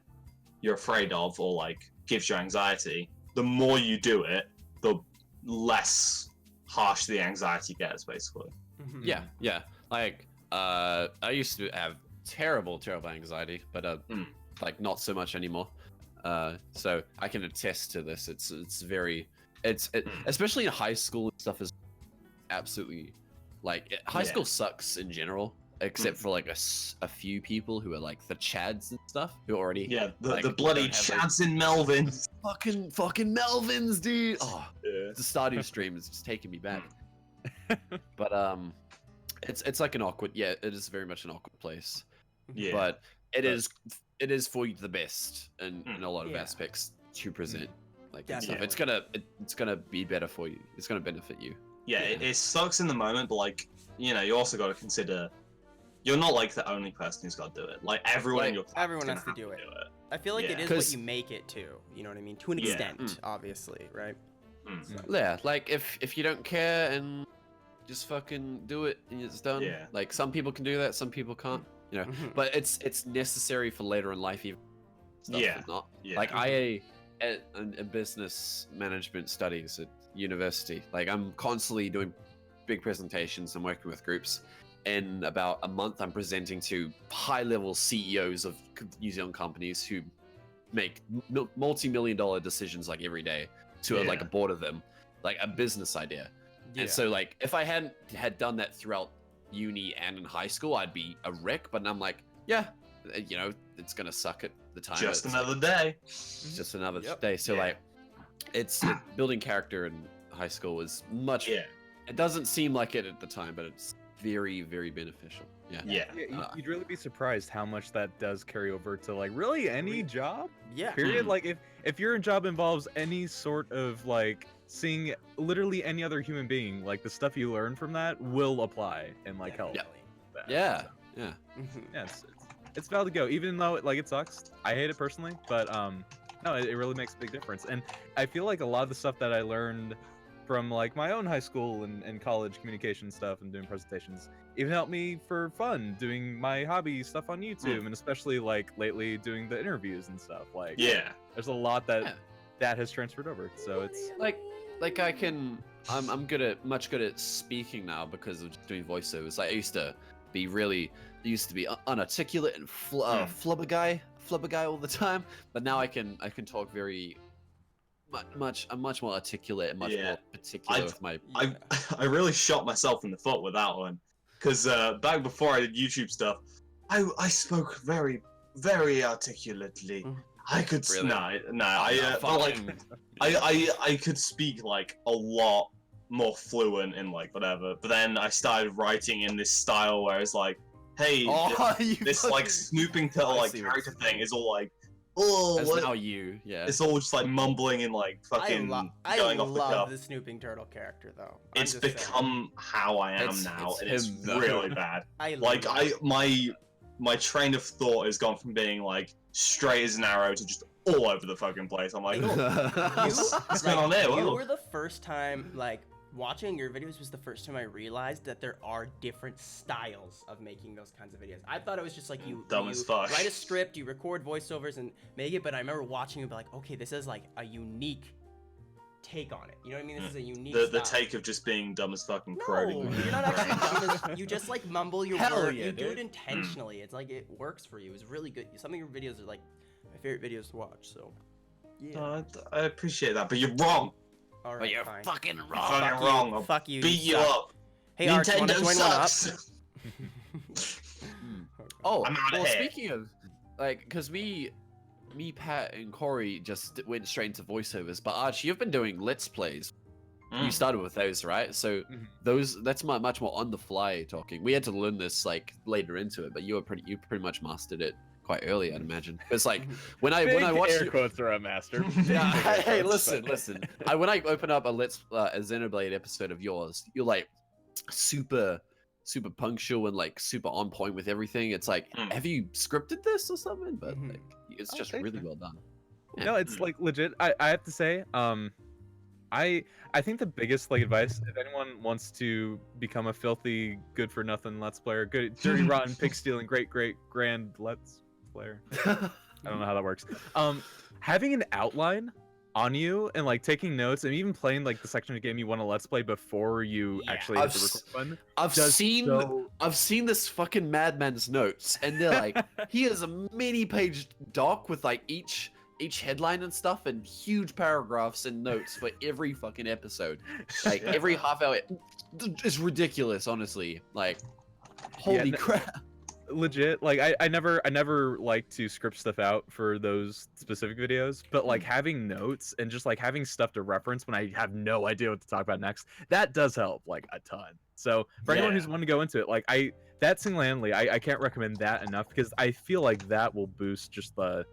you're afraid of or like gives you anxiety, the more you do it, the less harsh the anxiety gets, basically. Mhm. Yeah. Like I used to have terrible anxiety, but like not so much anymore. So I can attest to this. It's very especially in high school stuff is absolutely like high Yeah. school sucks in general, except for like a few people who are like the Chads and stuff who already Yeah, the like, bloody don't have, like- Chads in Melvin. fucking Melvins, dude. Oh, Yeah. the Stardew stream is just taking me back. But it's like an awkward. Yeah, it is very much an awkward place. Yeah. But it is for you the best in a lot of Yeah. aspects to present like and Definitely. stuff. It's gonna be better for you. It's gonna benefit you. Yeah, it sucks in the moment, but like, you also got to consider you're not like the only person who's got to do it. Like everyone in Like, your class everyone is gonna has to have do it. I feel like it Yeah. is what 'Cause- you make it to. You know what I mean? To an Yeah. extent, obviously, right? Yeah, like if you don't care and just fucking do it and it's done. Yeah. Like some people can do that, some people can't. You know, Mhm. but it's necessary for later in life. Even stuff Yeah. is not. Yeah. Like in business management studies at university, like I'm constantly doing big presentations and working with groups. In about a month, I'm presenting to high-level CEOs of New Zealand companies who make multi-million-dollar decisions like every day to like a Yeah. board of them, like a business idea. Yeah. And so like if I hadn't had done that throughout uni and in high school, I'd be a wreck. But I'm like, yeah, it's gonna suck at the time. Just It's another day. it's just another Yep. day. So Yeah. like, building character in high school is much. Yeah. It doesn't seem like it at the time, but it's very, very beneficial. Yeah. Yeah. You'd really be surprised how much that does carry over to like really any job. yeah. Period. Hmm. Like if your job involves any sort of like seeing literally any other human being, like the stuff you learn from that will apply and like help. Definitely. that. Yeah. So, Yeah. Mhm. yeah, it's valid to go, even though it sucks. I hate it personally, but no, it really makes a big difference. And I feel like a lot of the stuff that I learned from like my own high school and college communication stuff and doing presentations even helped me for fun doing my hobby stuff on YouTube, and especially like lately doing the interviews and stuff. Like, Yeah. there's a lot that has transferred over. So it's like I'm much good at speaking now because of just doing voiceovers. Like I used to be unarticulate and flubber guy all the time, but now I can talk very I'm much more articulate and much more particular with my. I really shot myself in the foot with that one, because back before I did YouTube stuff, I spoke very, very articulately. I could I could speak like a lot more fluent in like whatever, but then I started writing in this style where it's like, hey, this like SnoopingTurtle like character thing is all like, now you, it's all just like mumbling and like fucking going off the cuff. I love the SnoopingTurtle character though. It's become how I am now, and it's really bad. My train of thought has gone from being like straight as an arrow to just all over the fucking place. I'm like, what's going on there? You were the first time, like, watching your videos was the first time I realized that there are different styles of making those kinds of videos. I thought it was just like you write a script, you record voiceovers and make it, but I remember watching it and be like, okay, this is like a unique take on it. You know what I mean? This is a unique the take of just being dumb as fucking crow. No, you're not actually dumb as, you just like mumble your word. You do it intentionally. It's like it works for you. It's really good. Some of your videos are like my favorite videos to watch, so yeah. I appreciate that, but you're wrong. All right, but you're fine. Fucking wrong. I'll fuck you. Beat you up. Hey, Arch, wanna Nintendo join sucks. Oh, I'm out of here. Speaking of, like, because me, Pat, and Corey just went straight into voiceovers, but Arch, you've been doing Let's Plays. You started with those, right? So that's much more on the fly talking. We had to learn this like later into it, but you pretty much mastered it quite early, I'd imagine. It's like when I watched air quotes are a master. Yeah, hey, listen. When I open up a Xenoblade episode of yours, you're like super punctual and like super on point with everything. It's like, have you scripted this or something? But like, it's just really well done. Yeah. No, it's like legit. I have to say, I think the biggest like advice, if anyone wants to become a filthy, good for nothing Let's Player, good dirty rotten pig stealing, great grand Let's Player. I don't know how that works. Having an outline on you and like taking notes and even playing like the section of the game you want to Let's Play before you actually hit the record button. I've seen this fucking madman's notes, and they're like, he has a mini-page doc with like each headline and stuff, and huge paragraphs and notes for every fucking episode. Like every half hour, it's ridiculous, honestly. Like, holy crap. Legit, like I never like to script stuff out for those specific videos, but like having notes and just like having stuff to reference when I have no idea what to talk about next, that does help like a ton. So for anyone who's wanting to go into it, like that single-handedly, I can't recommend that enough, because I feel like that will boost just the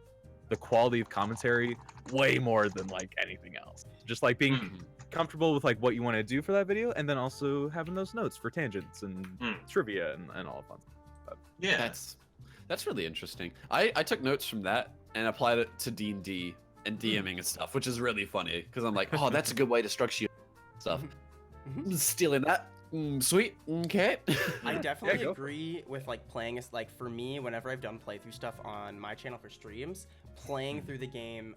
quality of commentary way more than like anything else. Just like being comfortable with like what you want to do for that video, and then also having those notes for tangents and trivia and all of fun. Yeah, that's really interesting. I took notes from that and applied it to D&D and DMing and stuff, which is really funny because I'm like, oh, that's a good way to structure your stuff. Stealing that. Sweet. Okay. I definitely agree with like playing like for me, whenever I've done playthrough stuff on my channel for streams, playing through the game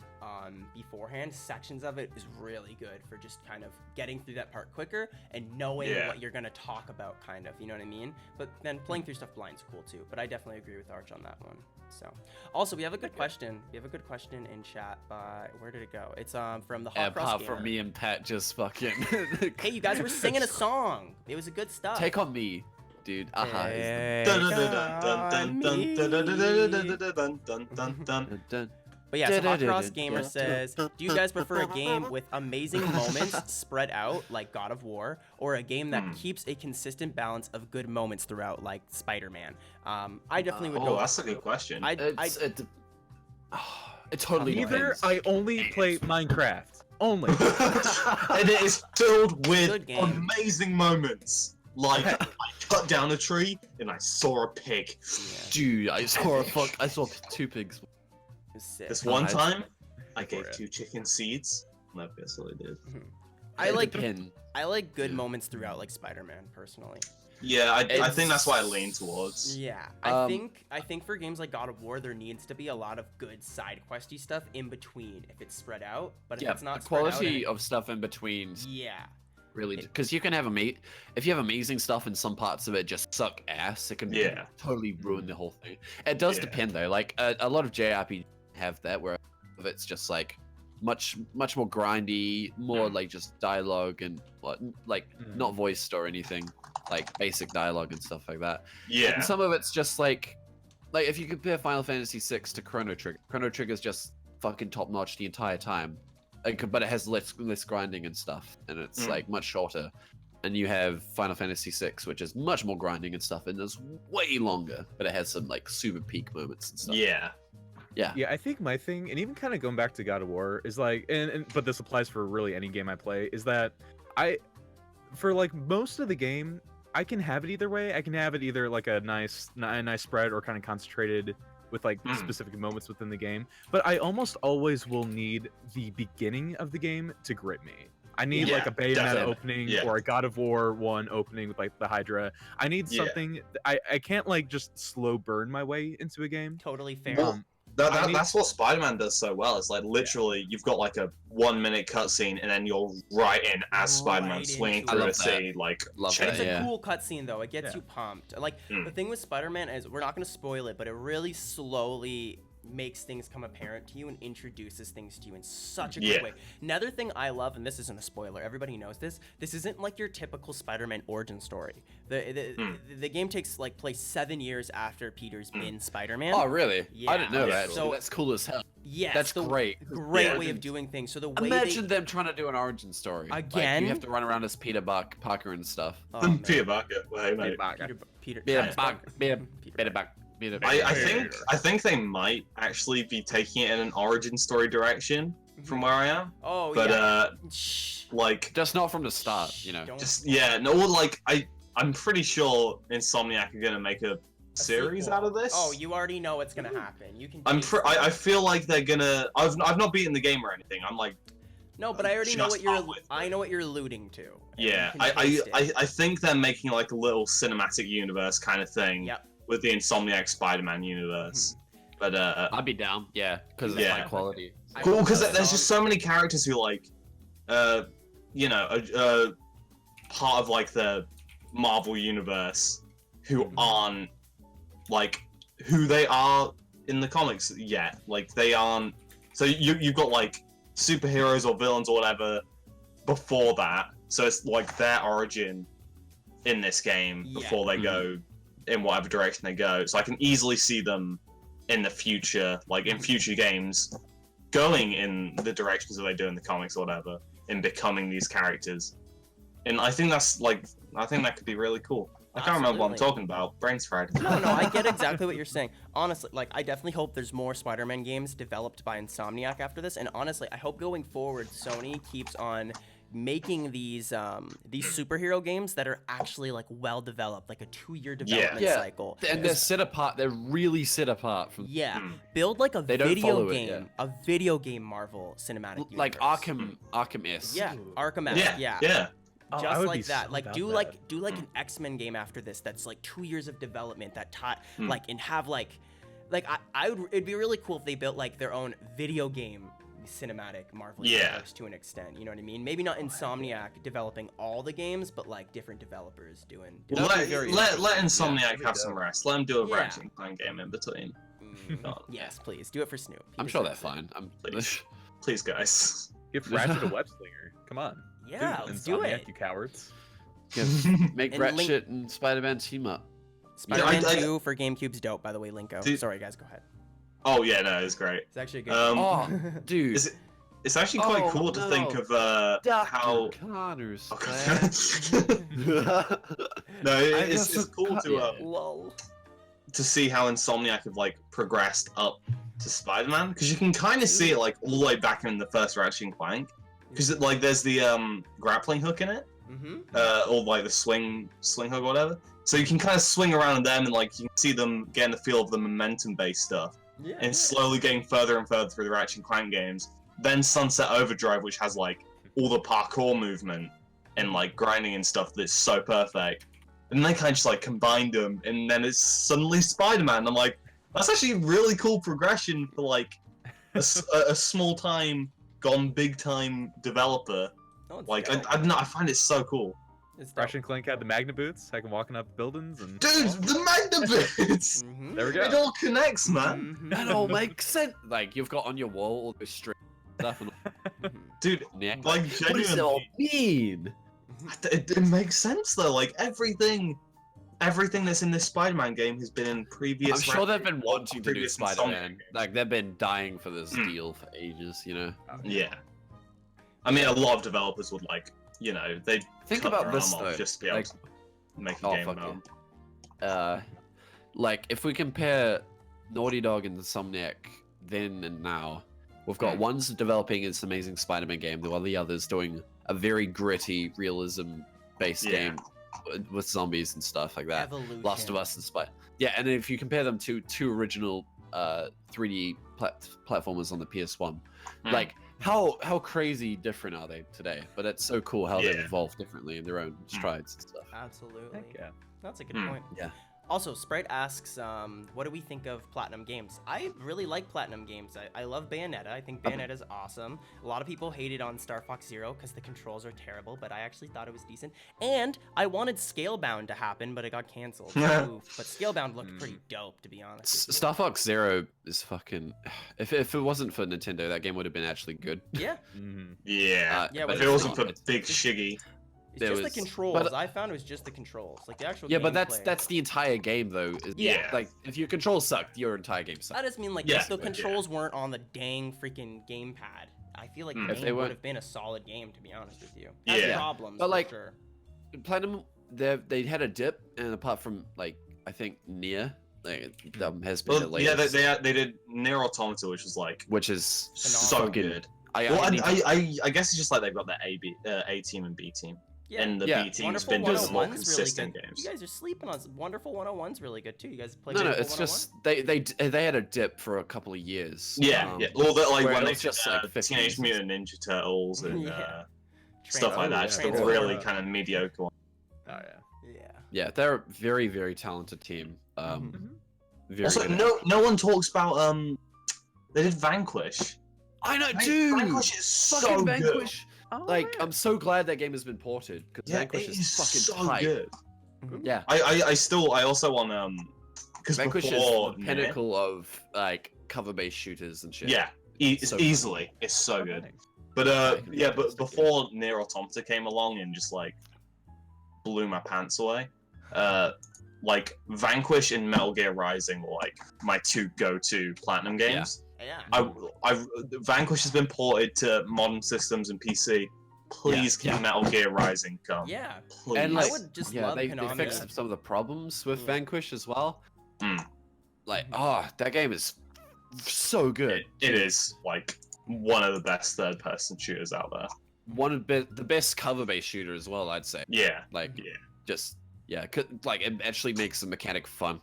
beforehand, sections of it is really good for just kind of getting through that part quicker and knowing what you're gonna talk about, kind of, you know what I mean? But then playing through stuff blind's cool too. But I definitely agree with Arch on that one. So, also we have a good question. We have a good question in chat. By where did it go? It's from the Hot Cross Gamer. From me and Pat just fucking. Hey, you guys were singing a song. It was a good stuff. Take on me, dude. But yeah, so Hot Cross Gamer says, do you guys prefer a game with amazing moments spread out like God of War, or a game that keeps a consistent balance of good moments throughout, like Spider-Man? I definitely would go. Oh, that's a good question. It totally depends. I only play Minecraft. Only. And it is filled with amazing moments. Like, I cut down a tree and I saw a pig. Dude, I saw two pigs. This one time, I gave 2 chicken seeds. No, that's what I did. I like good moments throughout, like Spider-Man, personally. Yeah, I It's- think that's what I lean towards. Yeah, Um, I think for games like God of War, there needs to be a lot of good side questy stuff in between if it's spread out. But if Yeah, it's not the spread out, quality of stuff in between yeah, really, because you can have if you have amazing stuff and some parts of it just suck ass, it can Yeah. totally ruin the whole thing. It does Yeah. depend though. Like a lot of JRPGs have that where it's just like much more grindy, more like just dialogue and not voiced or anything, like basic dialogue and stuff like that. Yeah. And some of it's just like if you compare Final Fantasy VI to Chrono Trigger's just fucking top notch the entire time. But it has less grinding and stuff, and it's like much shorter. And you have Final Fantasy VI, which is much more grinding and stuff, and is way longer, but it has some like super peak moments and stuff. Yeah. Yeah, I think my thing, and even kind of going back to God of War, is like, but this applies for really any game I play, is that for like most of the game, I can have it either way. I can have it either like a nice spread or kind of concentrated with like specific moments within the game. But I almost always will need the beginning of the game to grip me. I need like a Bayonetta definitely. opening Yeah. or a God of War 1 opening with like the Hydra. I need Yeah. something. I can't like just slow burn my way into a game. totally fair. Well, I need- that's what Spider-Man does so well. It's like literally you've got like a 1-minute cutscene and then you're right in as Spider-Man Right swinging into through it. I a love city, like Love chasing- It's a yeah. cool cutscene though. It gets Yeah. you pumped. Like Mm. the thing with Spider-Man is we're not gonna spoil it, but it really slowly makes things come apparent to you and introduces things to you in such a good Yeah. way. Another thing I love, and this isn't a spoiler, everybody knows this. This isn't like your typical Spider-Man origin story. The game takes like place 7 years after Peter's been Spider-Man. Oh, really? Yeah. I didn't know that. So- That's cool as hell. Yes, That's the great. Great Yeah. way of doing things. So the way Imagine they, them trying to do an origin story. Like, Again? you have to run around as Peter Parker and stuff. Oh, man. Peter Parker. Well, hey, mate. Peter Peter Travis Parker. Parker. Peter Peter Parker. Peter I think they might actually be taking it in an origin story direction from where I am. Oh But yeah. Shh. like Just not from the start, you know. Don't- just like I'm pretty sure Insomniac are gonna make a series sequel. out of this. Oh, you already know what's gonna happen. You can. I'm taste I it. feel like they're gonna. I've not beaten the game or anything. I'm like, No, but I already know just what you're. not with I it. know what you're alluding to. and yeah, you can taste it. I think they're making like a little cinematic universe kind of thing Yep. with the Insomniac Spider-Man universe. But I'd be down, yeah, because it's Yeah. high quality. I cool hope because that there's just so many characters who like, you know, part of like the Marvel universe who aren't like who they are in the comics yet. Like they aren't. So you've got like superheroes or villains or whatever before that. So it's like their origin in this game Yeah. before they go in whatever direction they go. So I can easily see them in the future, like in future games, going in the directions that they do in the comics or whatever, and becoming these characters. And I think that could be really cool. I can't remember what I'm Absolutely. talking about. Brain's fried. No, I get exactly what you're saying. Honestly, like I definitely hope there's more Spider-Man games developed by Insomniac after this. And honestly, I hope going forward, Sony keeps on making these superhero games that are actually like well developed, like a 2-year development Yeah. cycle. And they're set apart. They're really set apart from Yeah, Hmm. build like a They don't video follow it, game, a video game Marvel cinematic like universe. Arkham-esque. Yeah, Arkham. Yeah. Oh, I Just would like be that. so Like about do that. like an X-Men game after this that's like 2 years of development that Hmm. like and have like I would it'd be really cool if they built like their own video game cinematic Marvel Yeah. universe to an extent. You know what I mean? Maybe not Insomniac developing all the games, but like different developers doing. Well, That'd be very let interesting. Insomniac that'd be have dope. some rest. Let them do a Yeah. Ratchet and Clank game in between. Mm, yes, please do it for Snoop. He I'm sure they're deserves it. fine. I'm Please. Please, guys. Give Ratchet a web slinger. Come on. Yeah, Dude, let's do Insomniac, it. you cowards. make And Link- Ratchet and Spider-Man team up. Spider-Man I- 2 for GameCube's dope, by the way, Linko. Dude. Sorry, guys, go ahead. Oh yeah, no, it's great. It's actually a good. Um, game. Oh, dude. It's actually quite Oh, cool to no. think of how. Connors. Okay. No, it's cool to see how Insomniac have like progressed up to Spider-Man, because you can kind of see it like all the way back in the first Ratchet and Clank, because like there's the grappling hook in it, Mm-hmm. or like the swing hook or whatever. So you can kind of swing around them and like you can see them getting the feel of the momentum-based stuff, Yeah. and slowly getting further and further through the Ratchet and Clank games. Then Sunset Overdrive, which has like all the parkour movement and like grinding and stuff that's so perfect. and they kind of just like combined them, and then it's suddenly Spider-Man. I'm like, that's actually a really cool progression for like a small time gone big time developer. No, it's Like dope. I don't know, I find it so cool. It's dope. Fresh and Clink had the Magna boots. I can walking up buildings and. Dude, the Magna bits! Mhm. There we go. It all connects, man. Mhm. That all makes sense. Like you've got on your wall all those strings stuff and Mhm. Dude, yeah. like What does it all genuinely, mean? it makes sense though. Like everything that's in this Spider-Man game has been in previous. I'm sure they've been wanting to do previous Spider-Man. Insomniac Like they've been dying for this Hmm. deal for ages, you know. Yeah. I mean, a lot of developers would like, you know, they Think cut about their this arm off though. just to be able Like, to make a oh, game fuck about. like if we compare Naughty Dog and Insomniac then and now, we've got one's developing this amazing Spider-Man game, while the other's doing a very gritty realism-based Yeah. game with zombies and stuff like that. Evolution. Last of Us and Spider. Yeah, and if you compare them to two original 3D platformers on the PS1, Mm. like how crazy different are they today? But it's so cool how they've Yeah. evolved differently in their own strides and stuff. Absolutely. Heck yeah. That's a good Hmm. point. Yeah. Also, Sprite asks, what do we think of Platinum games? I really like Platinum games. I love Bayonetta. I think Bayonetta is awesome. A lot of people hated on Star Fox Zero because the controls are terrible, but I actually thought it was decent. And I wanted Scalebound to happen, but it got canceled. Oof. But Scalebound looked pretty dope, to be honest. with you. Star Fox Zero is fucking. If it wasn't for Nintendo, that game would have been actually good. Yeah, Mm-hmm. Yeah. Yeah, but If but it it's wasn't not. for Big Shiggy. it's There just was- the controls. but- I found it was just the controls. Like the actual Yeah, but that's gameplay. the entire game though. Yeah. Like if your controls sucked, your entire game I sucked. just mean like Yeah, if the yeah. controls weren't on the dang freaking gamepad. I feel like the Mm. If game they would weren't- have been a solid game, to be honest with you. Has Yeah. problems, But, for like, sure. Platinum, they had a dip, and apart from like I think Nier, like has been the Well, yeah, latest, they did Nier Automata, which was like which is so fucking- good. I Well, need to- I guess it's just like they've got the A team and B team, Yeah. and the Yeah. B team's Wonderful been just more 101's really consistent good. games. You guys are sleeping on Wonderful 101's really good too. You guys play no, Wonderful it's 101? just they had a dip for a couple of years. Yeah, yeah. Well, like where when it they was just, did, like, 50 Teenage seasons. Mutant Ninja Turtles and Yeah. stuff like that, just a Transformers. really kind of mediocre one. Oh yeah. Yeah. Yeah, they're a very very talented team. Mhm. Very Also, good. no one talks about they did Vanquish. I know, dude. Vanquish is Fucking so Vanquish. Oh, Like, yeah. I'm so glad that game has been ported because good. Yeah, Vanquish it is is fucking so tight. good. Yeah, I also want because Vanquish before is the Nier- pinnacle of like cover-based shooters and shit. Yeah, it's So good. easily it's so good. Nice. But Yeah, but before Nier Automata came along and just like blew my pants away, like Vanquish and Metal Gear Rising were like my two go-to Platinum games. Yeah. Vanquish has been ported to modern systems and PC. Please Yeah, can Metal Gear Rising come? Yeah. Please. And I like, would just yeah, love they Konami. fixed some of the problems with Yeah. Vanquish as well. Mm. Like, that game is so good. It is like one of the best third-person shooters out there. One of the best cover-based shooter as well, I'd say. Yeah. Like, Yeah. just like it actually makes the mechanic fun.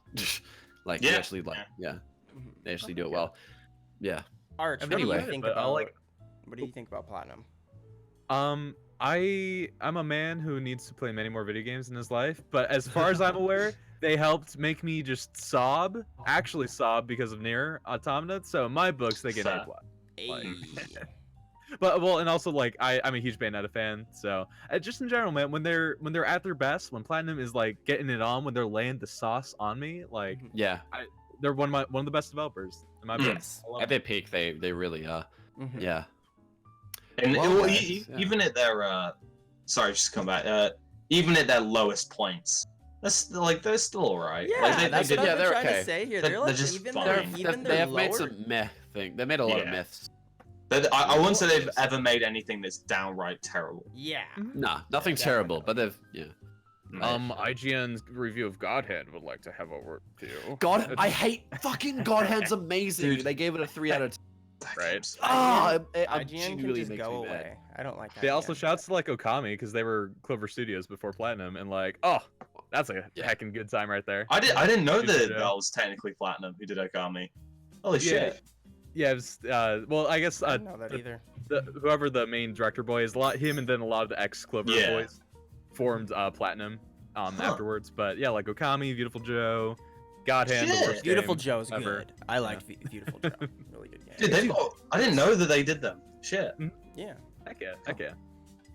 Like, you Yeah, actually like, yeah, Mhm. they actually do it Okay. well. Yeah. Arch, I've what do never you played it, think but I'll, about? like- What do you think about Platinum? I'm a man who needs to play many more video games in his life, but as far as I'm aware, they helped make me just actually sob because of Nier Automata. So in my books, they get Fair. A+. Hey. But well, and also like I'm a huge Bayonetta fan, so just in general, man, when they're at their best, when Platinum is like getting it on, when they're laying the sauce on me, like Mhm. Yeah. they're one of the best developers in my books. Yes. I love At it. their peak, they really are. Mhm. Yeah. And Well, well, guys, yeah. even at their sorry, just to come back. Even at their lowest points, they're still alright. Yeah, Like, that's did, what yeah, I've been they're trying okay. to say here. They're- They're they're like just even fine. their They- even they their have lower. made some meh thing. They made a lot of Yeah. myths. I wouldn't say they've Yes. ever made anything that's downright terrible. Yeah. Nah, nothing Yeah, terrible, definitely. but they've IGN's review of Godhead would like to have a word to you. God, I hate fucking Godhead's amazing. Dude. They gave it a 3 out of 10. That Right. game's- I'm IGN can genuinely just makes go me mad. away. I don't like. They also IGN. shouts to like Okami because they were Clover Studios before Platinum, and like, oh, that's a Yeah. heckin' good time right there. I didn't know Good that video. that was technically Platinum who did Okami. Holy Yeah. shit. Yeah, it was, well, I guess I didn't know that either. whoever the main director boy is, him and then a lot of the ex Clover Yeah. boys formed Platinum. afterwards. But yeah, like Okami, Beautiful Joe, God Hand, the Shit. worst Beautiful game Joe's ever. good. I liked Beautiful Joe. Really good game. Dude, they've got. I didn't know that they did them. Shit. Yeah. Heck yeah, heck yeah.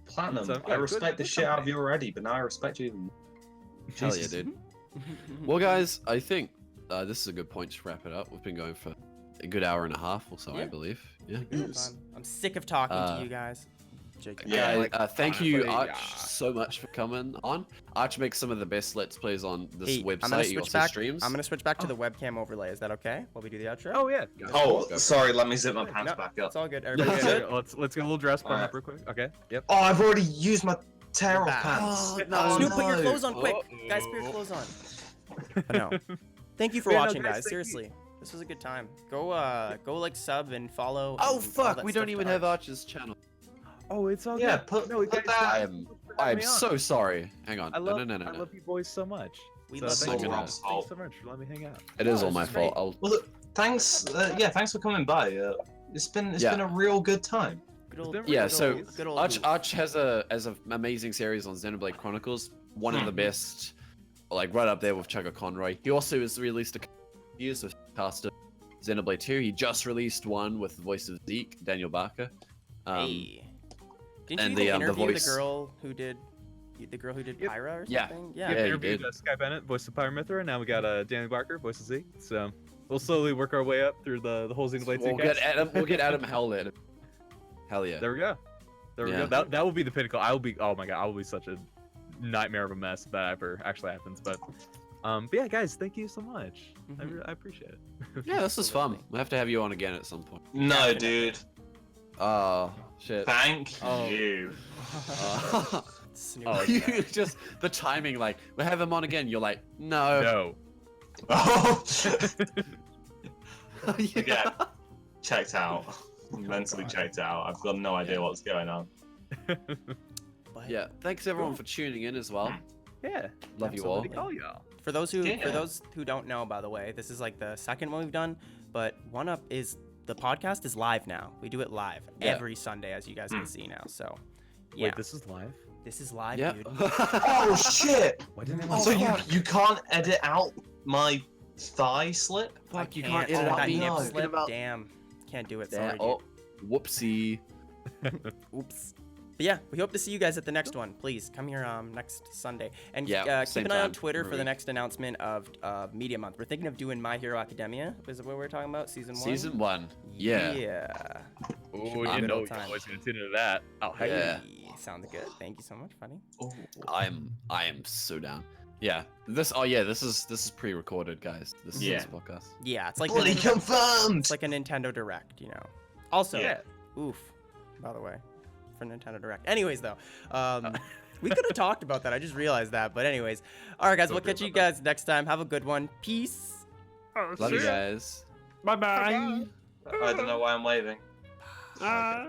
Platinum. So, I yeah, respect the good shit out of company. you already, but now I respect you even more. Hell yeah, Jesus. dude. Well, guys, I think this is a good point to wrap it up. We've been going for a good hour and a half or so, I Yeah. believe. Yeah. Good time. I'm sick of talking to you guys. Jake, Yeah, Thank you, honestly, Arch, yeah. so much for coming on. Arch makes some of the best Let's Plays on this Hey, website. I'm gonna He switch also back. streams. I'm gonna switch back to the webcam overlay. Is that okay? While we do the outro? Oh yeah. Oh, Go. sorry. Let me zip my No, pants back up. It's all good. Yeah, Everybody yeah, good? let's get a little dress button Alright. up real quick. Okay. Yep. Oh, I've already used my tear off back. pants. Oh, no, Snoop, put your no. clothes on quick. Uh-oh. Guys, put your clothes on. But no. Thank you for Yeah, no, watching, guys, guys. thank you. Seriously. This was a good time. Go like sub and follow. Oh, and all fuck. that We stuff don't to even Arch. have Arch's channel. Oh, it's all Yeah, good. put no, that. I guys, am for having me on. so sorry. Hang on. I love, no. I love you boys so much. We So love thank you. you. Rob's Thanks fault. so much for letting me hang out. It is No, all this my is fault. great. I'll... Well, look, thanks. Thanks for coming by. It's been Yeah. a real good time. Good old, Yeah, good so old, good old Arch has an amazing series on Xenoblade Chronicles. One of the best, like right up there with Chugga Conroy. He also has released a years with cast of Xenoblade 2. He just released one with the voice of Zeke, Daniel Barker. Hey. Didn't and you even the interview voice- the girl who did Yep. Pyra or Yeah. something? Yeah, Yeah, you interviewed did. Sky Bennett, voice of Pyramithra, and now we got Danny Barker, voice of Zeke. So we'll slowly work our way up through the whole Xenoblade 2 We'll get cast. Adam. We'll get Adam Hell in. Hell yeah. There we go. There we Yeah. go. That will be the pinnacle. I will be. Oh my god, I will be such a nightmare of a mess if that ever actually happens. But yeah, guys, thank you so much. Mhm. I appreciate it. Yeah, this is fun. We'll have to have you on again at some point. No, Definitely. dude. Oh shit. Thank Oh. you. Snoop. Oh, you just the timing, like we'll have him on again. You're like, no. No. Oh. Yeah. Again, checked out. Mentally checked out. I've got no idea what's going on. But Yeah. Thanks everyone for tuning in as well. Yeah. Love you all. Absolutely. Oh y'all. For those Yeah. who don't know, by the way, this is like the second one we've done, but One Up is the podcast is live now. We do it live Yeah. every Sunday, as you guys can see now. So, yeah, Wait, this is live. this is live, Yeah. dude. Oh shit! Why didn't Oh, So fuck. you can't edit out my thigh slip? Fuck, you can't can't edit oh, out that me nip no. slip. about Damn, can't do it. that. Sorry, Oh, whoopsie. dude. Oops. But yeah, we hope to see you guys at the next one. Please come here next Sunday, and Yeah, keep same an eye on time, Twitter for the every next announcement of Media Month. We're thinking of doing My Hero Academia. Is what we're talking about? Season 1. Season 1. Yeah. Yeah. Oh, Should you be a good know old you're time. always gonna tune into that. Oh heck Yeah. Hey, sounds good. Thank you so much, buddy. Oh. I am so down. Yeah. This is pre-recorded, guys. This Yeah. is this podcast. Yeah, it's like Fully confirmed! it's like a Nintendo Direct, you know. Also, Yeah. oof, by the way, for Nintendo Direct. Anyways, though, we could have talked about that. I just realized that. But anyways, all right, guys, we'll Okay, catch you bye-bye. guys next time. Have a good one. Peace. Love you guys. Bye bye. I don't know why I'm waving. Ah.